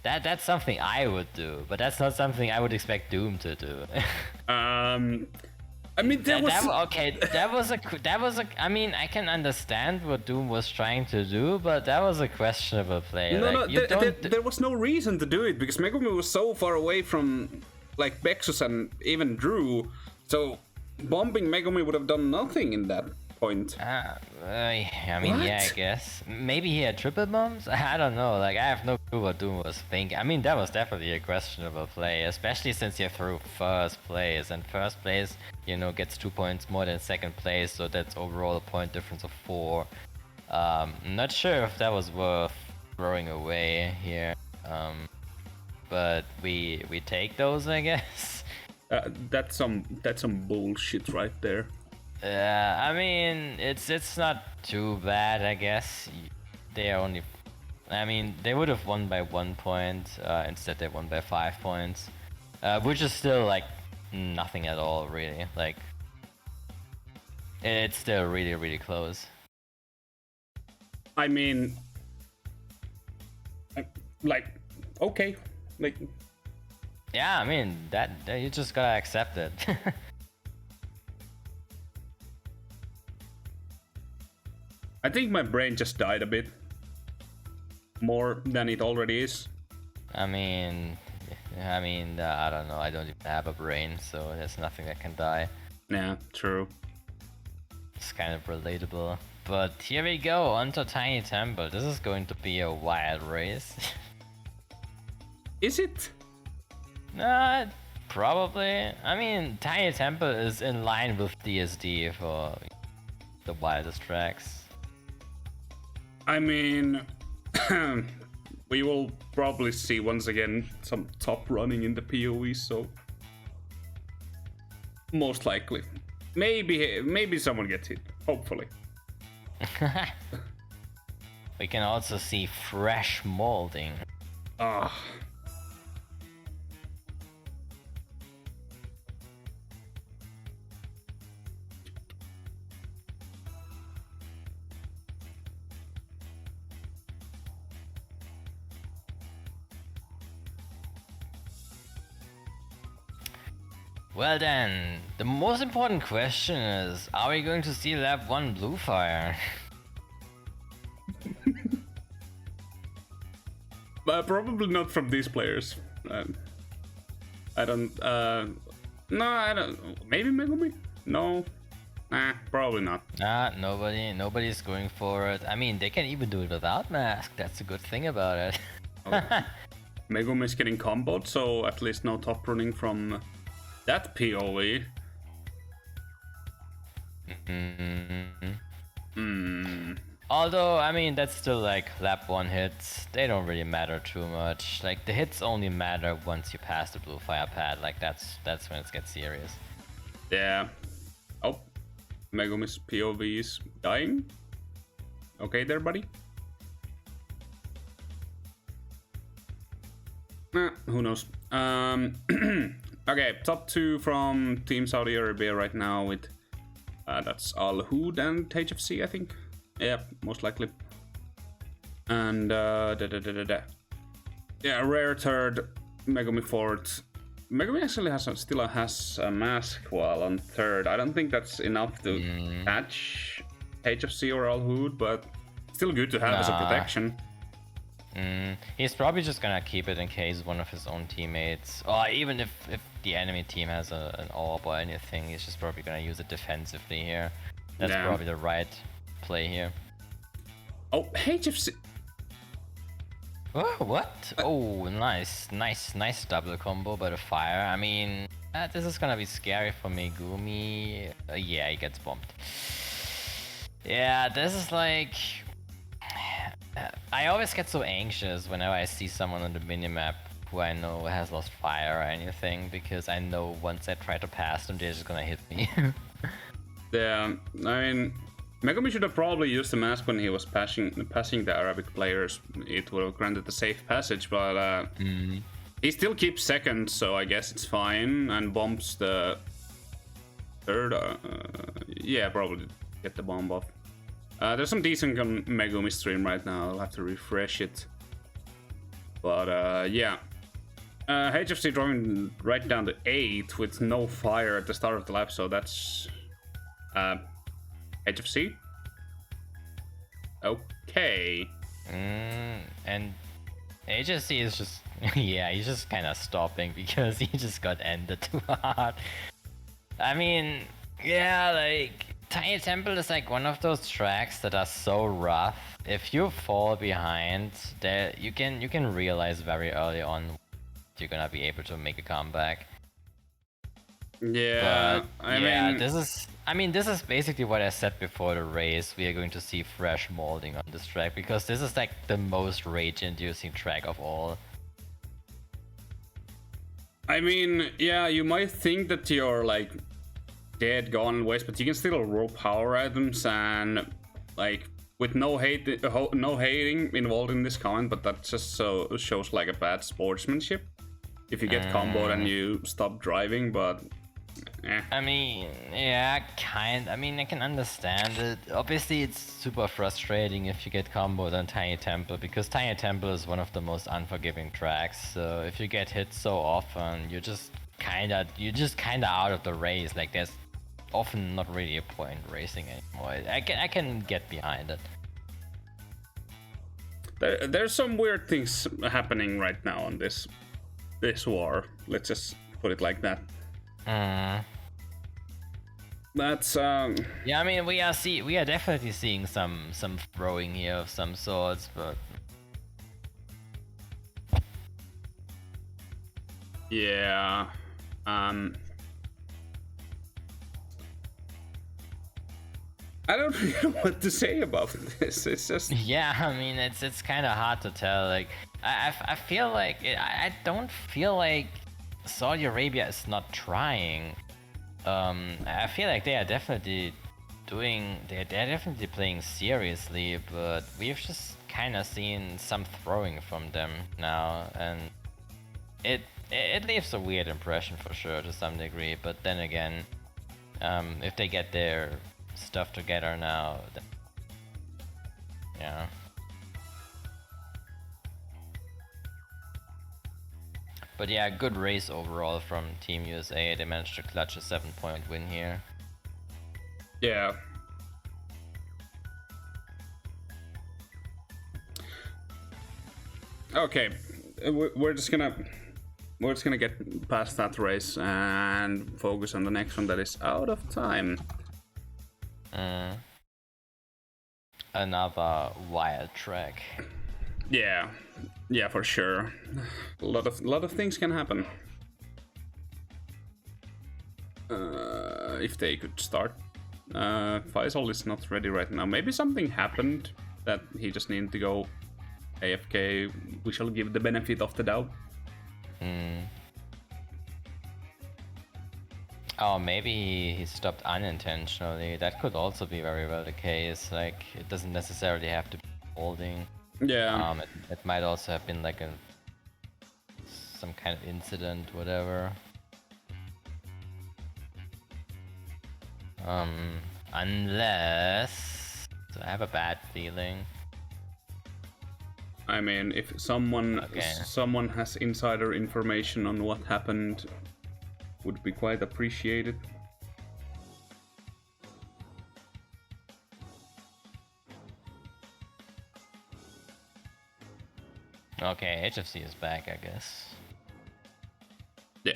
That's something I would do, but that's not something I would expect Doom to do.
I mean, that was I mean, I can understand what Doom was trying to do, but that was a questionable play. There was no reason to do it because Megumi was so far away from like Bexus and even Drew, so bombing Megumi would have done nothing in that point.
I mean, what? Yeah, I guess. Maybe he had triple bombs? I don't know. Like, I have no clue what Doom was thinking. I mean, that was definitely a questionable play, especially since he threw first place. And first place, you know, gets 2 points more than second place, so that's overall a point difference of 4. Not sure if that was worth throwing away here. But we take those, I guess.
That's some bullshit right there.
I mean, it's not too bad, I guess. They are only... I mean, they would have won by 1 point. Instead, they won by 5 points. Which is still, like, nothing at all, really. Like, it's still really, really close.
I mean... like, okay. Like...
Yeah, I mean, that you just gotta accept it.
I think my brain just died a bit. More than it already is.
I mean, I don't know. I don't even have a brain, so there's nothing that can die.
Yeah, true.
It's kind of relatable. But here we go, onto Tiny Temple. This is going to be a wild race.
Is it?
Probably. I mean, Tiny Temple is in line with DSD for the wildest tracks.
I mean, we will probably see once again some top running in the PoE, so most likely. Maybe someone gets hit, hopefully.
We can also see fresh molding. Well then, the most important question is, are we going to see lap 1 Blue Fire?
probably not from these players. I don't. No, I don't. Maybe Megumi? No. Nah, probably not.
Nah, nobody's going for it. I mean, they can even do it without mask. That's a good thing about it.
Megumi is getting comboed, so at least no top running from that POV.
Although, I mean, that's still like lap 1 hits. They don't really matter too much. Like, the hits only matter once you pass the blue fire pad. Like, that's when it gets serious.
Yeah. Oh, Megumi's POV is dying. Okay there, buddy. Who knows? Okay, top 2 from Team Saudi Arabia right now with that's Al Hood and HFC, I think. Yeah, most likely. And yeah, rare third, Megumi fourth. Megumi actually still has a mask while on third. I don't think that's enough to catch HFC or Al Hood, but still good to have as a protection.
He's probably just gonna keep it in case one of his own teammates, or even if the enemy team has an orb or anything, he's just probably gonna use it defensively here. That's probably the right play here.
Oh, HFC.
Oh, what? Oh, nice double combo by the fire. I mean, this is gonna be scary for Megumi. Yeah, he gets bumped. Yeah, this is like... I always get so anxious whenever I see someone on the minimap who I know has lost fire or anything, because I know once I try to pass them, they're just gonna hit me.
Yeah, I mean, Megumi should have probably used the mask when he was passing the Arabic players. It would have granted a safe passage, but he still keeps second, so I guess it's fine, and bumps the third. Yeah, probably get the bomb off. There's some decent on Megumi stream right now. I'll have to refresh it. But yeah. HFC drawing right down to 8 with no fire at the start of the lap, so that's HFC. Okay.
And HFC is just... yeah, he's just kind of stopping because he just got ended too hard. I mean, yeah, like... Tiny Temple is like one of those tracks that are so rough. If you fall behind, there you can realize very early on you're gonna be able to make a comeback.
Yeah,
but I mean this is basically what I said before the race. We are going to see fresh molding on this track because this is like the most rage-inducing track of all.
I mean, yeah, you might think that you're like dead, gone, and waste, but you can still roll power items, and like with no hating involved in this comment, but that just shows like a bad sportsmanship if you get comboed and you stop driving. But
I mean, yeah, I mean, I can understand it. Obviously, it's super frustrating if you get comboed on Tiny Temple, because Tiny Temple is one of the most unforgiving tracks. So if you get hit so often, you're just kinda out of the race. Like, there's often not really a point racing anymore. I can get behind it.
There's some weird things happening right now on this war. Let's just put it like that. That's
yeah, I mean, we are definitely seeing some throwing here of some sorts, but
yeah, I don't really know what to say about this. It's just...
yeah, I mean, it's kind of hard to tell. Like, I feel like I don't feel like Saudi Arabia is not trying. I feel like they are definitely they're definitely playing seriously, but we've just kind of seen some throwing from them now, and it leaves a weird impression for sure to some degree. But then again, if they get their stuff together now, then, yeah. But yeah, good race overall from Team USA. They managed to clutch a 7-point win here.
Yeah. Okay, we're just gonna get past that race and focus on the next one that is out of time.
Another wild track.
Yeah, for sure. A lot of things can happen. If they could start. Faisal is not ready right now. Maybe something happened that he just needed to go AFK. We shall give the benefit of the doubt.
Oh, maybe he stopped unintentionally. That could also be very well the case. Like, it doesn't necessarily have to be holding.
Yeah.
It might also have been like some kind of incident, whatever. Unless I have a bad feeling.
I mean, if someone has insider information on what happened, would be quite appreciated.
Okay, HFC is back, I guess.
Yeah.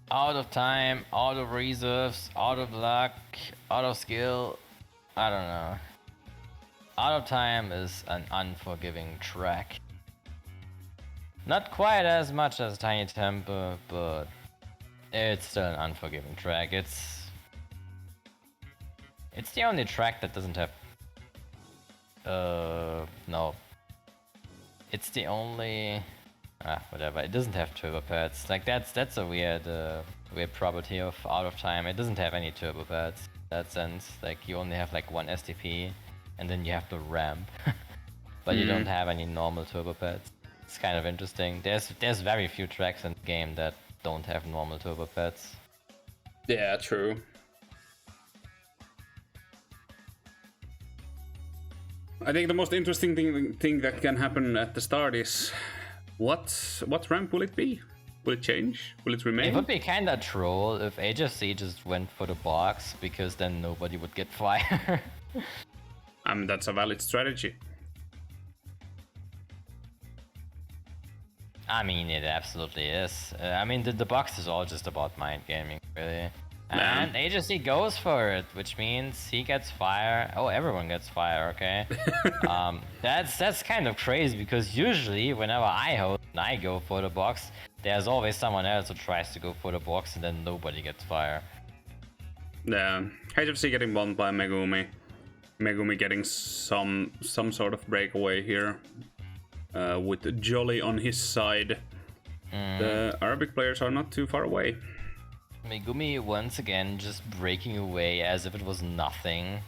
Out of time, out of reserves, out of luck, out of skill. I don't know. Out of time is an unforgiving track. Not quite as much as Tiny Temper, but it's still an unforgiving track. It's the only track that doesn't have no. It's the only whatever. It doesn't have turbo pads. Like that's a weird property of Out of Time. It doesn't have any turbo pads in that sense. Like you only have like one STP and then you have the ramp. But you don't have any normal turbo pads. It's kind of interesting. There's very few tracks in the game that don't have normal turbo pads.
Yeah, true. I think the most interesting thing that can happen at the start is what ramp will it be? Will it change? Will it remain?
It would be kinda troll if HFC just went for the box, because then nobody would get fire.
That's a valid strategy.
I mean, it absolutely is. I mean, the box is all just about mind gaming, really. And HFC goes for it, which means he gets fire. Oh, everyone gets fire, okay? That's kind of crazy, because usually whenever I host and I go for the box, there's always someone else who tries to go for the box and then nobody gets fire.
Yeah, HFC getting bombed by Megumi. Megumi getting some sort of breakaway here. With Jolly on his side. The Arabic players are not too far away.
Megumi once again just breaking away as if it was nothing.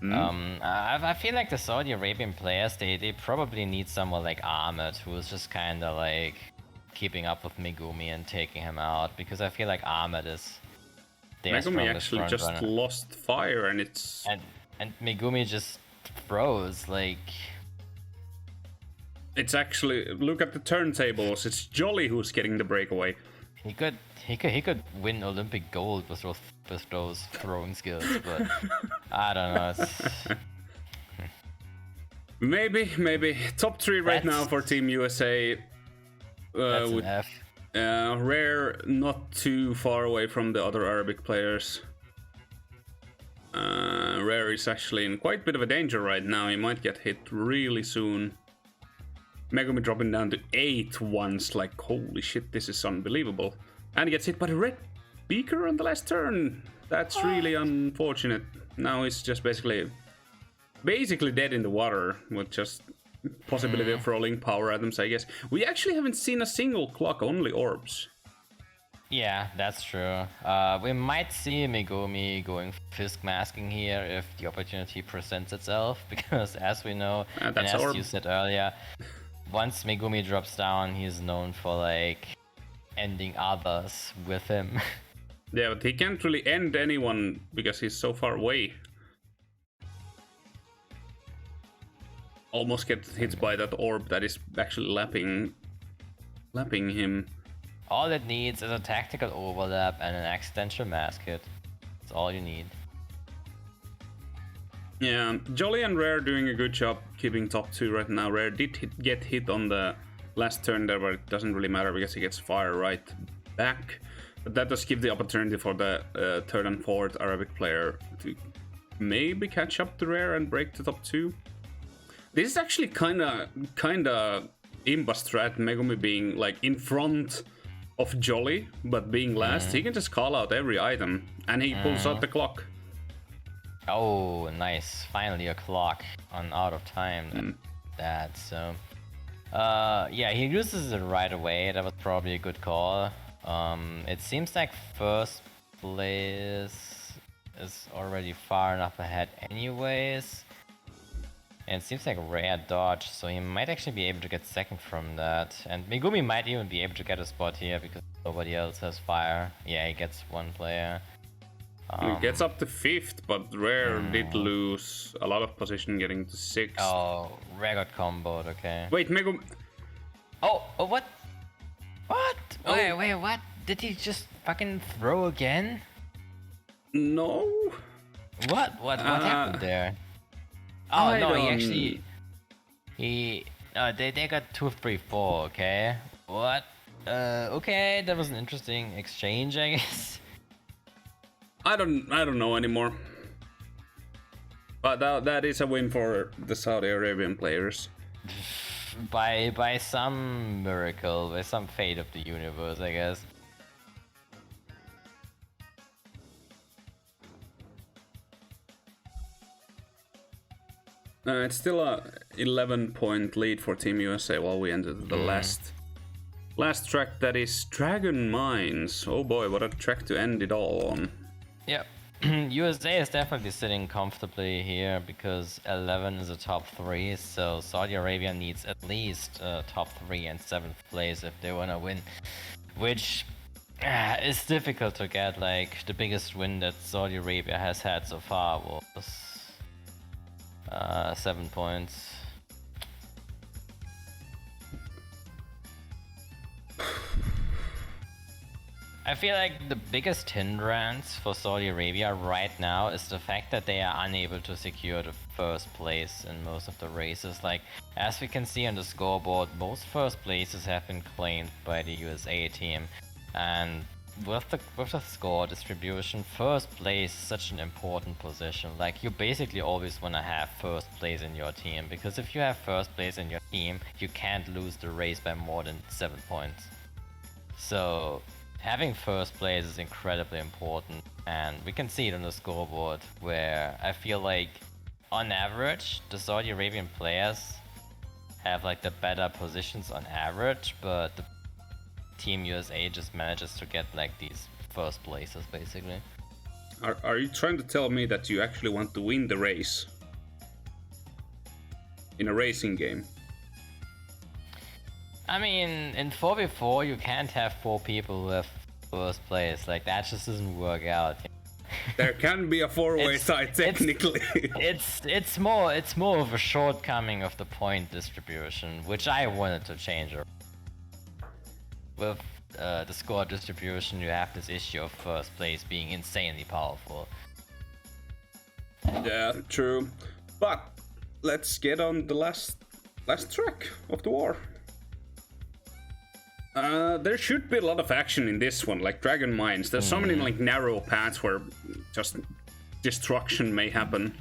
I feel like the Saudi Arabian players, they probably need someone like Ahmed, who is just kind of like keeping up with Megumi and taking him out, because I feel like Ahmed is their
Megumi actually just
runner.
lost fire, and it's
and Megumi just froze. Like,
it's actually, look at the turntables. It's Jolly who's getting the breakaway.
He could win Olympic gold with those throwing skills, but I don't know.
Maybe top 3 right now for Team USA.
That's
with
an F.
Rare not too far away from the other Arabic players. Rare is actually in quite a bit of a danger right now. He might get hit really soon. Megumi dropping down to 8 once, like holy shit, this is unbelievable. And he gets hit by the red beaker on the last turn. That's really unfortunate. Now he's just basically dead in the water, with just possibility of rolling power items, I guess. We actually haven't seen a single clock, only orbs.
Yeah, that's true. We might see Megumi going Fisk masking here if the opportunity presents itself, because as we know, and as you said earlier, once Megumi drops down, he's known for like ending others with him.
Yeah, but he can't really end anyone because he's so far away. Almost get hit by that orb that is actually lapping him.
All it needs is a tactical overlap and an accidental mask hit. That's all you need.
Yeah, Jolly and Rare doing a good job keeping top 2 right now. Rare did get hit on the last turn there, but it doesn't really matter because he gets fire right back. But that does give the opportunity for the third and fourth Arabic player to maybe catch up to Rare and break the top 2. This is actually kinda imba strat, Megumi being like in front of Jolly, but being last. He can just call out every item, and he pulls out the clock.
Oh, nice. Finally a clock on out of time. So. Yeah, he uses it right away. That was probably a good call. It seems like first place is already far enough ahead anyways. And it seems like Rare dodge, so he might actually be able to get second from that. And Megumi might even be able to get a spot here because nobody else has fire. Yeah, he gets one player.
He gets up to 5th, but Rare did lose a lot of position getting to 6th.
Oh, Rare got comboed, okay.
Wait, Megumi...
Oh, what? What? Wait, what? Did he just fucking throw again?
No.
What happened there? Oh no, he actually... They got 2, 3, 4, okay. What? Okay, that was an interesting exchange, I guess.
I don't know anymore. But that is a win for the Saudi Arabian players.
By some miracle, by some fate of the universe, I guess.
It's still a 11-point lead for Team USA while we entered the last track, that is Dragon Mines. Oh boy, what a track to end it all on.
Yep. USA is definitely sitting comfortably here because 11 is a top 3, so Saudi Arabia needs at least top 3 and 7th place if they wanna win, which is difficult to get. Like, the biggest win that Saudi Arabia has had so far was 7 points. I feel like the biggest hindrance for Saudi Arabia right now is the fact that they are unable to secure the first place in most of the races. Like, as we can see on the scoreboard, most first places have been claimed by the USA team, and with the score distribution, first place is such an important position. Like, you basically always want to have first place in your team, because if you have first place in your team, you can't lose the race by more than 7 points. So having first place is incredibly important, and we can see it on the scoreboard, where I feel like on average the Saudi Arabian players have like the better positions on average, but the Team USA just manages to get like these first places basically.
Are you trying to tell me that you actually want to win the race in a racing game?
I mean, in 4v4 you can't have 4 people who have first place. Like, that just doesn't work out.
There can be a 4-way side technically.
It's more of a shortcoming of the point distribution, which I wanted to change. With the score distribution, you have this issue of first place being insanely powerful.
Yeah, true. But let's get on the last track of the war. There should be a lot of action in this one, like Dragon Mines. There's so many like narrow paths where just destruction may happen.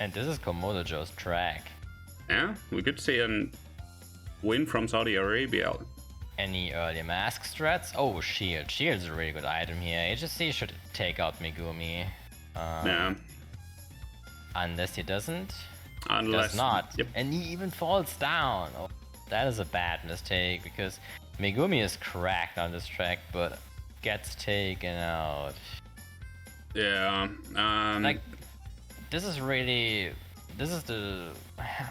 And
this is Komodo Joe's track.
Yeah, we could see a win from Saudi Arabia.
Any early mask strats? Oh, Shield. Shield's a really good item here. HSC should take out Megumi.
Yeah.
Unless he doesn't.
Unless
does not.
Yep.
And he even falls down. Oh, that is a bad mistake, because Megumi is cracked on this track, but gets taken out.
Yeah.
Like, this is the...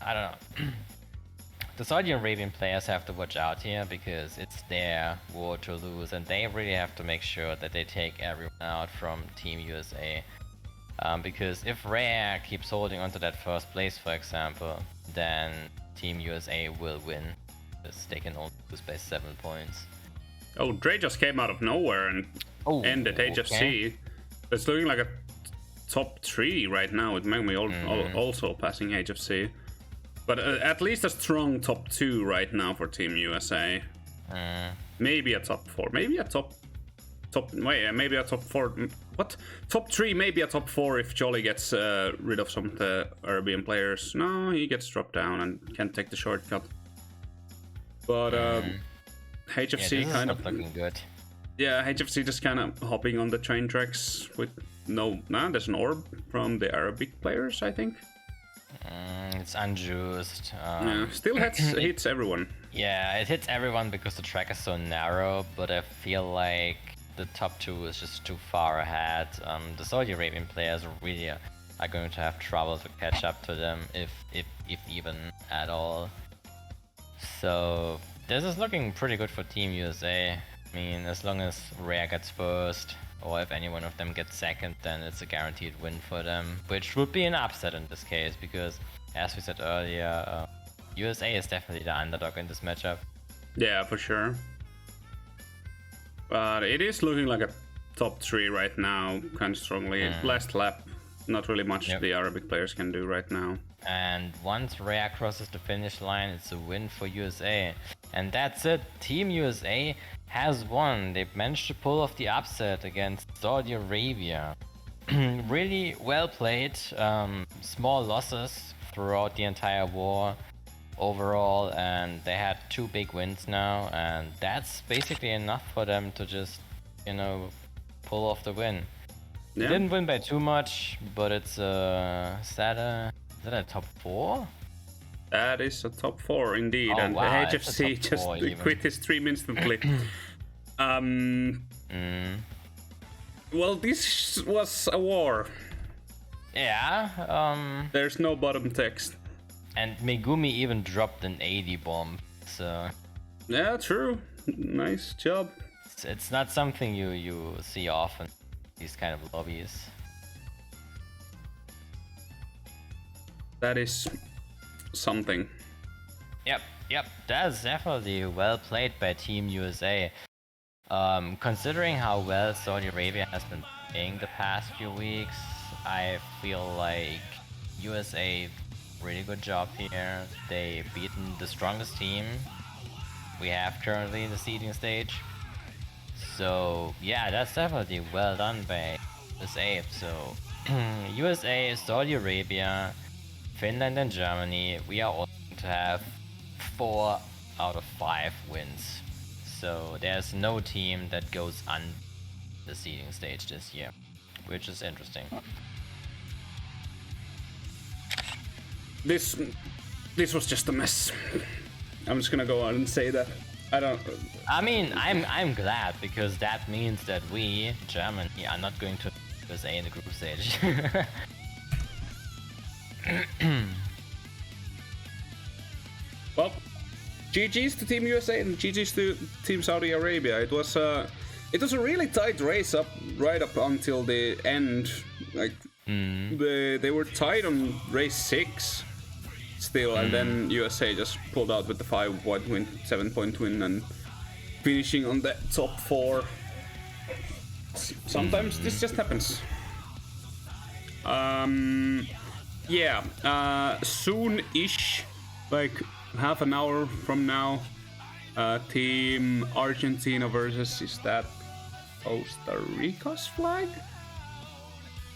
I don't know. The Saudi Arabian players have to watch out here, because it's their war to lose, and they really have to make sure that they take everyone out from Team USA. Because if Rare keeps holding onto that first place, for example, then Team USA will win, because they can only lose by 7 points.
Oh, Dre just came out of nowhere and ended HFC.
Okay.
It's looking like a top 3 right now, with Megumi also passing HFC. But at least a strong top 2 right now for Team USA. Maybe a top 4, maybe a top maybe a top 4. What? Top 3, maybe a top 4 if Jolly gets rid of some of the Arabian players. No, he gets dropped down and can't take the shortcut. But HFC
this
kind
is
of
not looking good.
Yeah, HFC just kind of hopping on the train tracks with there's an orb from the Arabic players, I think.
It's unjuiced.
Yeah, still hits everyone.
Yeah, it hits everyone because the track is so narrow, but I feel like the top 2 is just too far ahead. The Saudi Arabian players really are going to have trouble to catch up to them, if even at all. So this is looking pretty good for Team USA. I mean, as long as Rare gets first, or if any one of them gets second, then it's a guaranteed win for them, which would be an upset in this case, because as we said earlier, USA is definitely the underdog in this matchup.
Yeah, for sure. But it is looking like a top 3 right now, kind of strongly. Last lap, not really much the Arabic players can do right now.
And once Rare crosses the finish line, it's a win for USA. And that's it. Team USA has won. They've managed to pull off the upset against Saudi Arabia. Really well played. Small losses throughout the entire war overall, and they had 2 big wins now, and that's basically enough for them to just, pull off the win.
Yeah.
They didn't win by too much, but it's is that a top 4?
That is a top 4 indeed,
Oh,
and
wow,
the
it's a
HFC
top
just
4 even.
quit his stream instantly. Well, this was a war.
Yeah,
There's no bottom text.
and Megumi even dropped an 80 bomb, so
Yeah, true. Nice job.
it's not something you see often, these kind of lobbies.
That is something.
Yep, that's definitely well played by Team USA. Considering how well Saudi Arabia has been playing the past few weeks, I feel like USA, really good job here. They beaten the strongest team we have currently in the seeding stage. So yeah, that's definitely well done by USA. So USA, Saudi Arabia, Finland and Germany, we are all going to have 4 out of 5 wins. So there's no team that goes on the seeding stage this year, which is interesting.
This was just a mess. I'm just gonna go on and say that.
I mean, I'm glad, because that means that we, Germany, are not going to USA in the group stage.
Well, GG's to Team USA and GG's to Team Saudi Arabia. It was a really tight race right up until the end. Like they were tied on race 6 still, and then USA just pulled out with the 5-point win, 7-point win, and finishing on the top 4. Sometimes this just happens. Soon-ish, like half an hour from now, Team Argentina versus, is that Costa Rica's flag?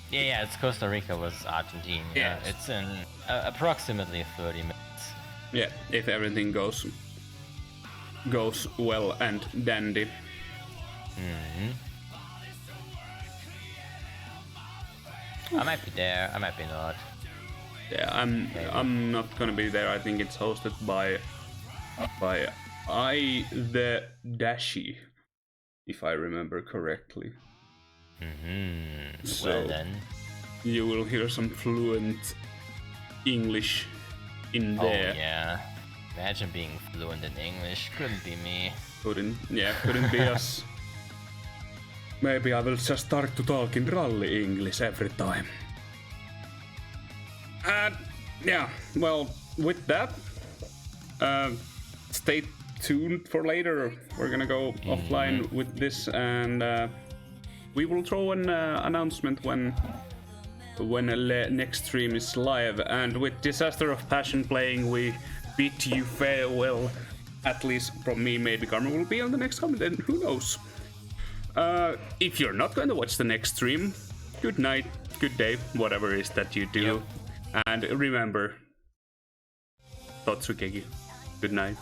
Yeah, it's Costa Rica versus Argentina.
Yes.
It's in approximately 30 minutes.
Yeah, if everything goes well and dandy.
I might be there, I might be not.
Yeah, I'm not gonna be there. I think it's hosted by the Dashi, if I remember correctly. So
Well then.
you will hear some fluent English in there.
Oh yeah. Imagine being fluent in English. Couldn't be me.
Couldn't be us. Maybe I will just start to talk in rally English every time. Yeah, well, with that, stay tuned for later. We're gonna go offline with this, and we will throw an announcement when when next stream is live. And with Disaster of Passion playing, we bid you farewell. At least from me, maybe Garma will be on the next comment, and who knows. If you're not going to watch the next stream, good night, good day, whatever it is that you do. Yep. And remember, Totsukegi, good night.